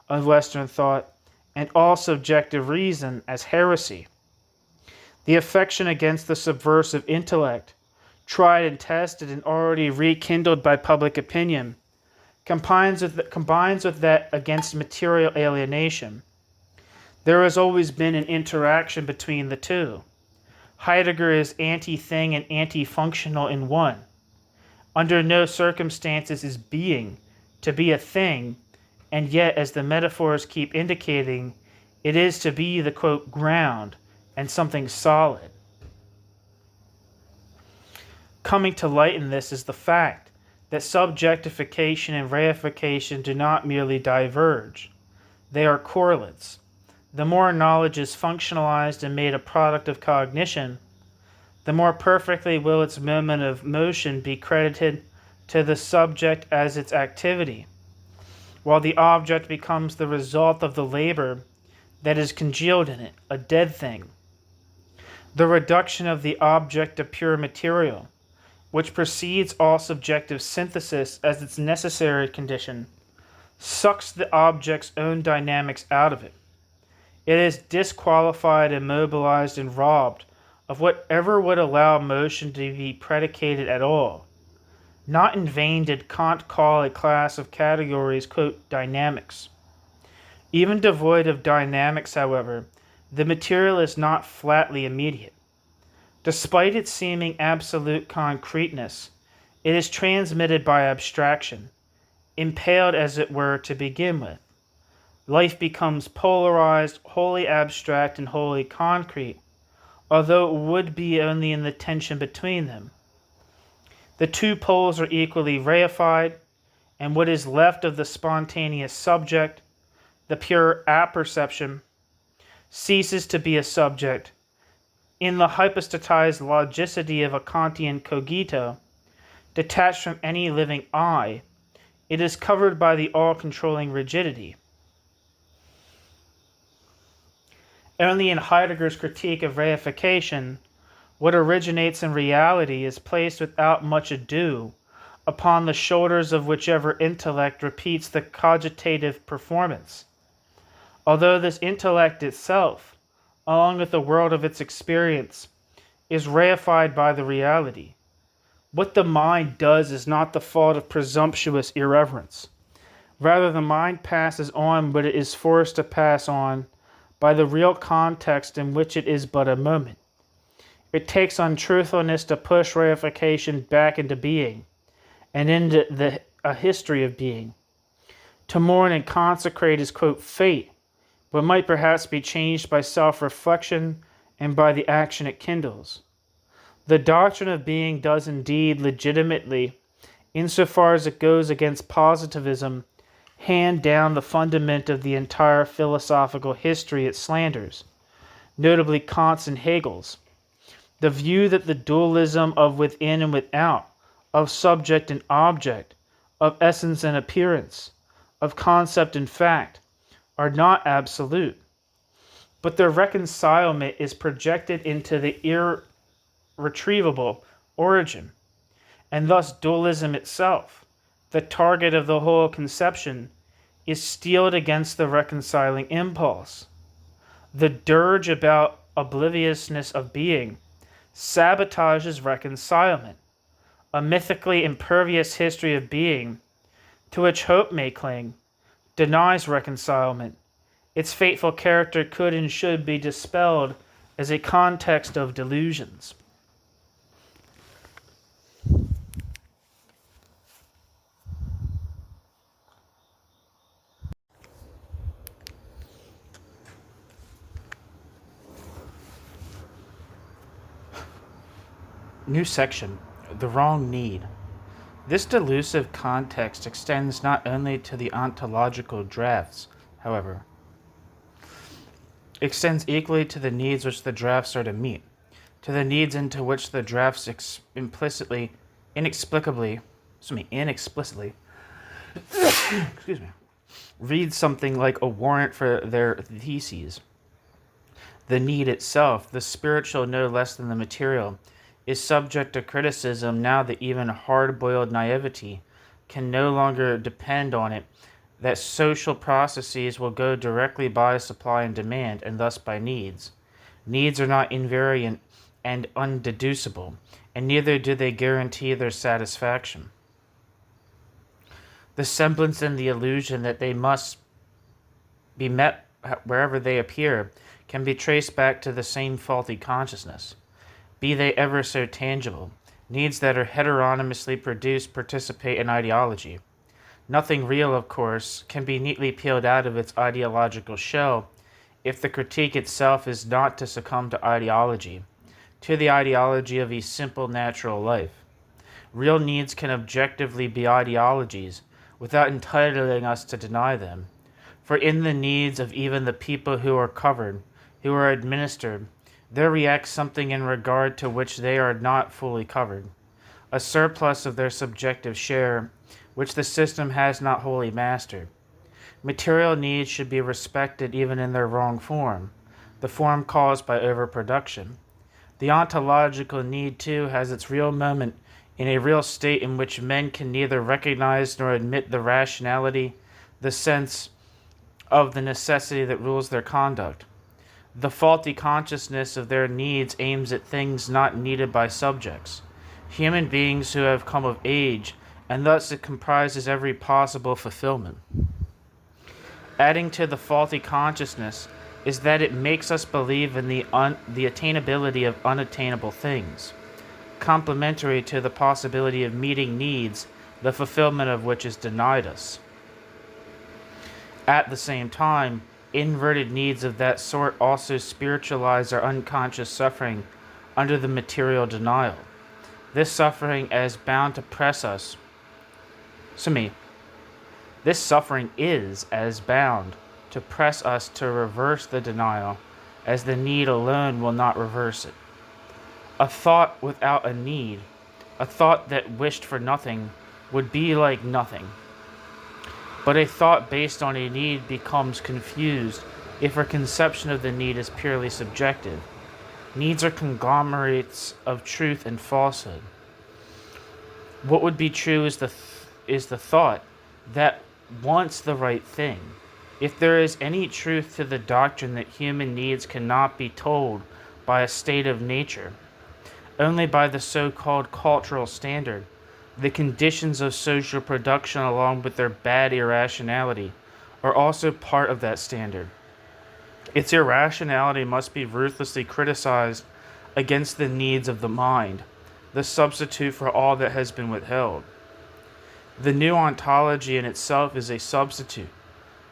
of Western thought and all subjective reason as heresy. The affection against the subversive intellect, tried and tested and already rekindled by public opinion, combines with that against material alienation. There has always been an interaction between the two. Heidegger is anti-thing and anti-functional in one. Under no circumstances is being to be a thing, and yet, as the metaphors keep indicating, it is to be the, quote, ground and something solid. Coming to light in this is the fact that subjectification and reification do not merely diverge. They are correlates. The more knowledge is functionalized and made a product of cognition, the more perfectly will its moment of motion be credited to the subject as its activity, while the object becomes the result of the labor that is congealed in it, a dead thing. The reduction of the object to pure material, which precedes all subjective synthesis as its necessary condition, sucks the object's own dynamics out of it. It is disqualified, immobilized, and robbed of whatever would allow motion to be predicated at all. Not in vain did Kant call a class of categories, quote, dynamics. Even devoid of dynamics, however, the material is not flatly immediate. Despite its seeming absolute concreteness, it is transmitted by abstraction, impaled as it were to begin with. Life becomes polarized, wholly abstract and wholly concrete, although it would be only in the tension between them. The two poles are equally reified, and what is left of the spontaneous subject, the pure apperception, ceases to be a subject. In the hypostatized logicity of a Kantian cogito, detached from any living I, It is covered by the all-controlling rigidity. Only in Heidegger's critique of reification, what originates in reality is placed without much ado upon the shoulders of whichever intellect repeats the cogitative performance. Although this intellect itself, along with the world of its experience, is reified by the reality, what the mind does is not the fault of presumptuous irreverence. Rather, the mind passes on what it is forced to pass on by the real context in which it is but a moment. It takes untruthfulness to push reification back into being, and into a history of being. To mourn and consecrate is, quote, fate, but might perhaps be changed by self-reflection and by the action it kindles. The doctrine of being does indeed legitimately, insofar as it goes against positivism, hand down the fundament of the entire philosophical history it slanders, notably Kant's and Hegel's. The view that the dualism of within and without, of subject and object, of essence and appearance, of concept and fact, are not absolute, but their reconcilement is projected into the irretrievable origin, and thus dualism itself, the target of the whole conception, is steeled against the reconciling impulse. The dirge about obliviousness of being sabotages reconcilement. A mythically impervious history of being, to which hope may cling, denies reconcilement. Its fateful character could and should be dispelled as a context of delusions. New section, the wrong need. This delusive context extends not only to the ontological drafts, however, extends equally to the needs which the drafts are to meet, to the needs into which the drafts inexplicably, excuse me, read something like a warrant for their theses. The need itself, the spiritual no less than the material, is subject to criticism now that even hard-boiled naivety can no longer depend on it, that social processes will go directly by supply and demand, and thus by needs. Needs are not invariant and undeducible, and neither do they guarantee their satisfaction. The semblance and the illusion that they must be met wherever they appear can be traced back to the same faulty consciousness. Be they ever so tangible, needs that are heteronomously produced participate in ideology. Nothing real, of course, can be neatly peeled out of its ideological shell if the critique itself is not to succumb to ideology, to the ideology of a simple natural life. Real needs can objectively be ideologies without entitling us to deny them. For in the needs of even the people who are covered, who are administered, there reacts something in regard to which they are not fully covered, a surplus of their subjective share, which the system has not wholly mastered. Material needs should be respected even in their wrong form, the form caused by overproduction. The ontological need, too, has its real moment in a real state in which men can neither recognize nor admit the rationality, the sense of the necessity that rules their conduct. The faulty consciousness of their needs aims at things not needed by subjects, human beings who have come of age, and thus it comprises every possible fulfillment. Adding to the faulty consciousness is that it makes us believe in the attainability of unattainable things, complementary to the possibility of meeting needs, the fulfillment of which is denied us. At the same time, inverted needs of that sort also spiritualize our unconscious suffering under the material denial. This suffering as bound to press us. This suffering is as bound to press us to reverse the denial, as the need alone will not reverse it. A thought without a need, a thought that wished for nothing, would be like nothing. But a thought based on a need becomes confused if our conception of the need is purely subjective. Needs are conglomerates of truth and falsehood. What would be true is the thought that wants the right thing. If there is any truth to the doctrine that human needs cannot be told by a state of nature, only by the so-called cultural standard, the conditions of social production along with their bad irrationality are also part of that standard. Its irrationality must be ruthlessly criticized against the needs of the mind, the substitute for all that has been withheld. The new ontology in itself is a substitute.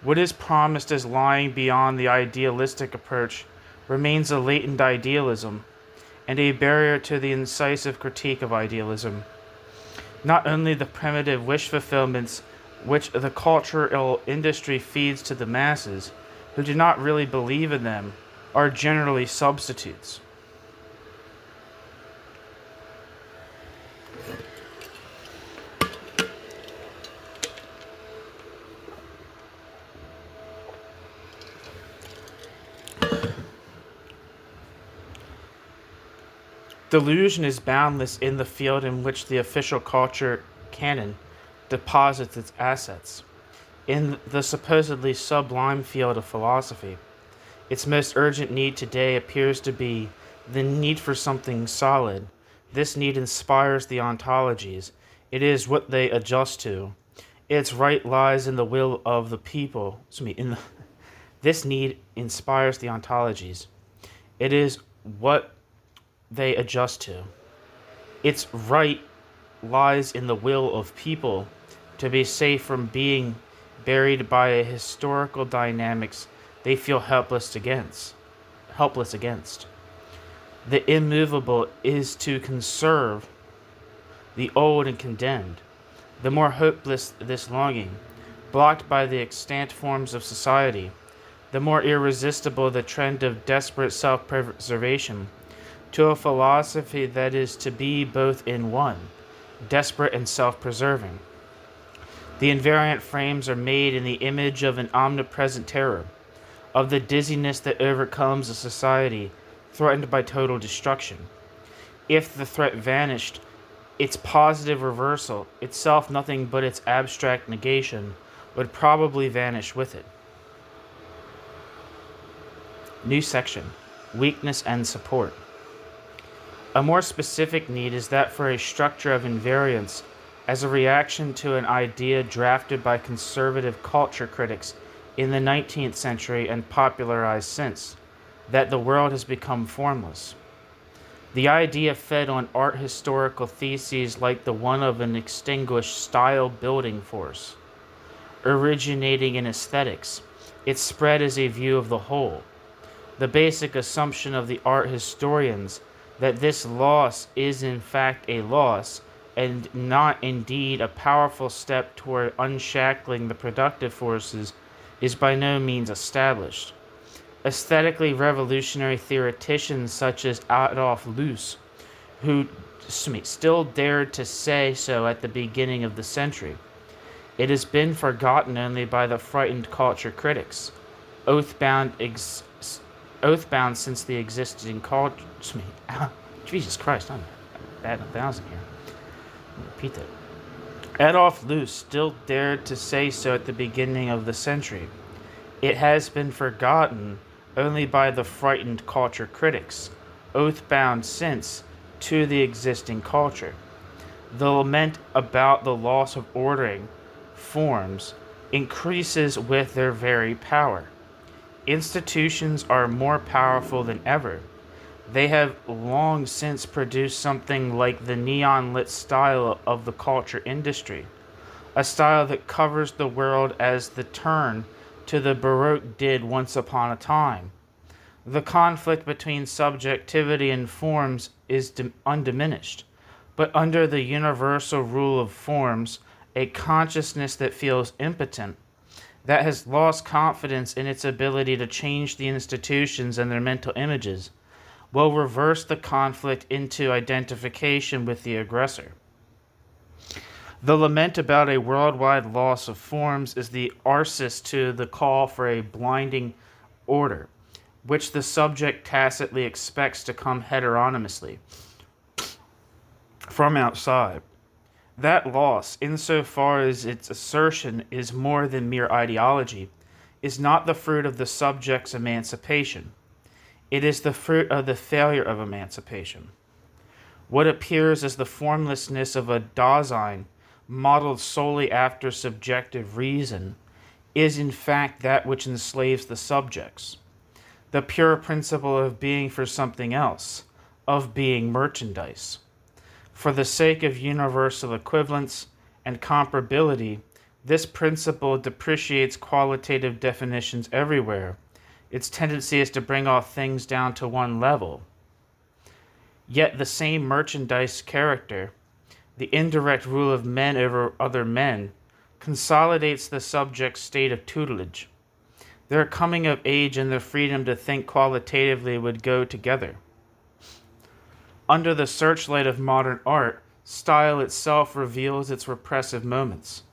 What is promised as lying beyond the idealistic approach remains a latent idealism and a barrier to the incisive critique of idealism. Not only the primitive wish fulfillments which the cultural industry feeds to the masses, who do not really believe in them, are generally substitutes. Delusion is boundless in the field in which the official culture canon deposits its assets. In the supposedly sublime field of philosophy, its most urgent need today appears to be the need for something solid. This need inspires the ontologies. It is what they adjust to. Its right lies in the will of the people. This need inspires the ontologies. It is what they adjust to. Its right lies in the will of people to be safe from being buried by a historical dynamics they feel helpless against. The immovable is to conserve the old and condemned. The more hopeless this longing, blocked by the extant forms of society, the more irresistible the trend of desperate self-preservation to a philosophy that is to be both in one, desperate and self-preserving. The invariant frames are made in the image of an omnipresent terror, of the dizziness that overcomes a society threatened by total destruction. If the threat vanished, its positive reversal, itself nothing but its abstract negation, would probably vanish with it. New section, weakness and support. A more specific need is that for a structure of invariance as a reaction to an idea drafted by conservative culture critics in the 19th century and popularized since, that the world has become formless. The idea fed on art historical theses like the one of an extinguished style building force. Originating in aesthetics, it spread as a view of the whole. The basic assumption of the art historians that this loss is in fact a loss and not indeed a powerful step toward unshackling the productive forces is by no means established. Aesthetically revolutionary theoreticians such as Adolf Loos, who still dared to say so at the beginning of the century, it has been forgotten only by the frightened culture critics, oathbound since the existing culture. Jesus Christ, I'm batting 1,000 here. Repeat that. Adolf Loos still dared to say so at the beginning of the century. It has been forgotten only by the frightened culture critics, oathbound since to the existing culture. The lament about the loss of ordering forms increases with their very power. Institutions are more powerful than ever. They have long since produced something like the neon-lit style of the culture industry, a style that covers the world as the turn to the Baroque did once upon a time. The conflict between subjectivity and forms is undiminished, but under the universal rule of forms, a consciousness that feels impotent, that has lost confidence in its ability to change the institutions and their mental images, will reverse the conflict into identification with the aggressor. The lament about a worldwide loss of forms is the arsis to the call for a blinding order, which the subject tacitly expects to come heteronomously from outside. That loss, insofar as its assertion is more than mere ideology, is not the fruit of the subject's emancipation. It is the fruit of the failure of emancipation. What appears as the formlessness of a Dasein modeled solely after subjective reason is in fact that which enslaves the subjects. The pure principle of being for something else, of being merchandise. For the sake of universal equivalence and comparability, this principle depreciates qualitative definitions everywhere. Its tendency is to bring all things down to one level. Yet the same merchandise character, the indirect rule of men over other men, consolidates the subject's state of tutelage. Their coming of age and their freedom to think qualitatively would go together. Under the searchlight of modern art, style itself reveals its repressive moments.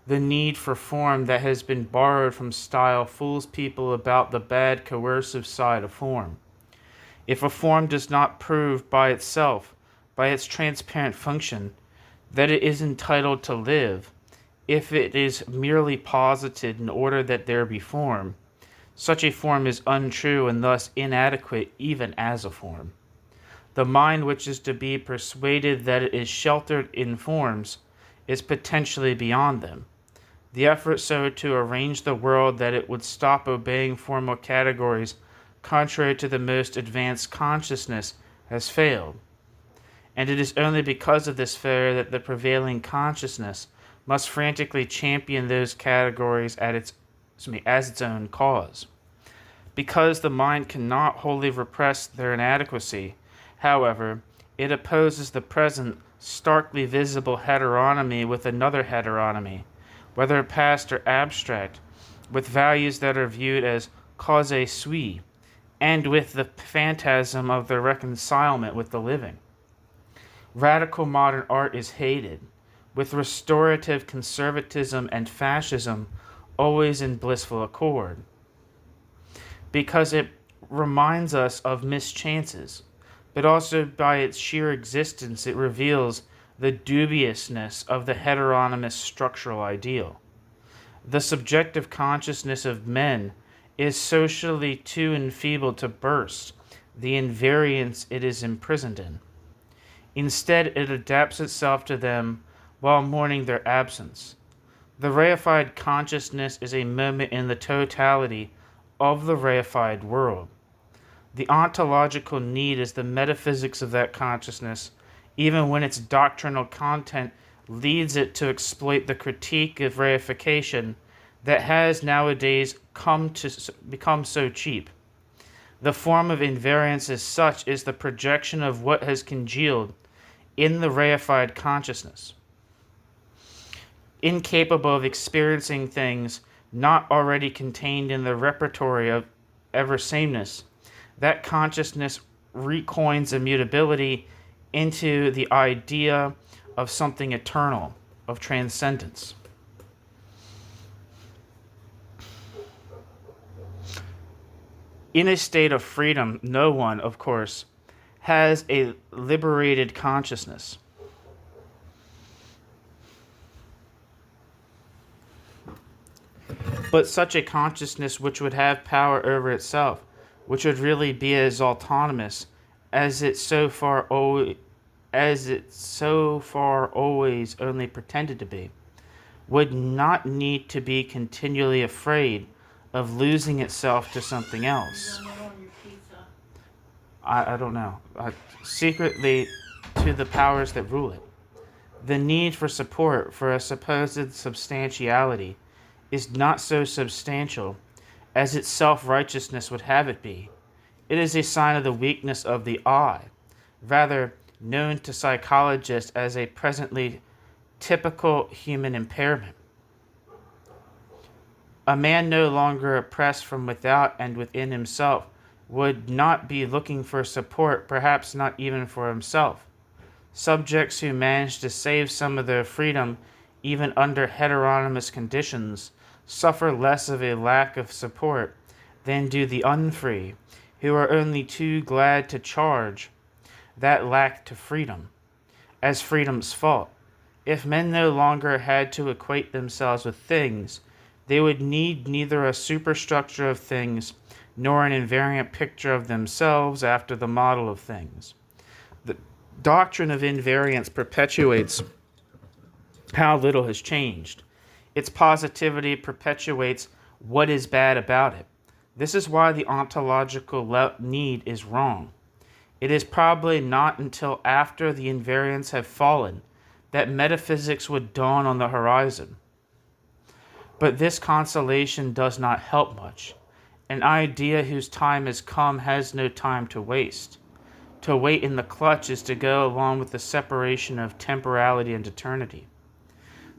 The need for form that has been borrowed from style fools people about the bad coercive side of form. If a form does not prove by itself, by its transparent function, that it is entitled to live, if it is merely posited in order that there be form, such a form is untrue and thus inadequate even as a form. The mind which is to be persuaded that it is sheltered in forms is potentially beyond them. The effort so to arrange the world that it would stop obeying formal categories contrary to the most advanced consciousness has failed. And it is only because of this failure that the prevailing consciousness must frantically champion those categories as its own cause. Because the mind cannot wholly repress their inadequacy, however, it opposes the present starkly visible heteronomy with another heteronomy, whether past or abstract, with values that are viewed as causae sui, and with the phantasm of their reconcilement with the living. Radical modern art is hated, with restorative conservatism and fascism always in blissful accord, because it reminds us of mischances, but also by its sheer existence it reveals the dubiousness of the heteronomous structural ideal. The subjective consciousness of men is socially too enfeebled to burst the invariance it is imprisoned in. Instead, it adapts itself to them while mourning their absence. The reified consciousness is a moment in the totality of the reified world. The ontological need is the metaphysics of that consciousness, even when its doctrinal content leads it to exploit the critique of reification that has nowadays become so cheap. The form of invariance as such is the projection of what has congealed in the reified consciousness. Incapable of experiencing things not already contained in the repertory of ever sameness, that consciousness recoins immutability into the idea of something eternal, of transcendence. In a state of freedom, no one, of course, has a liberated consciousness. But such a consciousness which would have power over itself, which would really be as autonomous as it so far always only pretended to be, would not need to be continually afraid of losing itself to something else. I don't know. Secretly to the powers that rule it. The need for support for a supposed substantiality is not so substantial as its self-righteousness would have it be. It is a sign of the weakness of the I, rather known to psychologists as a presently typical human impairment. A man no longer oppressed from without and within himself would not be looking for support, perhaps not even for himself. Subjects who manage to save some of their freedom even under heteronymous conditions, suffer less of a lack of support than do the unfree, who are only too glad to charge that lack to freedom as freedom's fault. If men no longer had to equate themselves with things, they would need neither a superstructure of things nor an invariant picture of themselves after the model of things. The doctrine of invariance perpetuates how little has changed. Its positivity perpetuates what is bad about it. This is why the ontological need is wrong. It is probably not until after the invariants have fallen that metaphysics would dawn on the horizon. But this consolation does not help much. An idea whose time has come has no time to waste. To wait in the clutch is to go along with the separation of temporality and eternity.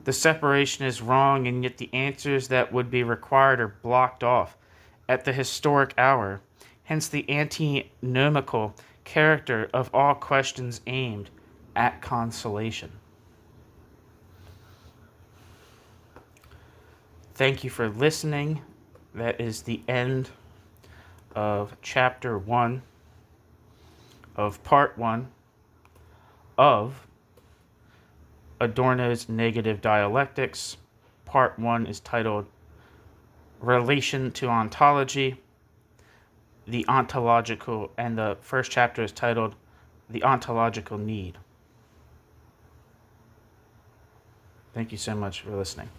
The separation is wrong, and yet the answers that would be required are blocked off at the historic hour, hence the antinomical character of all questions aimed at consolation. Thank you for listening. That is the end of chapter 1 of part 1 of Adorno's Negative Dialectics. Part 1 is titled Relation to Ontology. The Ontological, and the first chapter is titled The Ontological Need. Thank you so much for listening.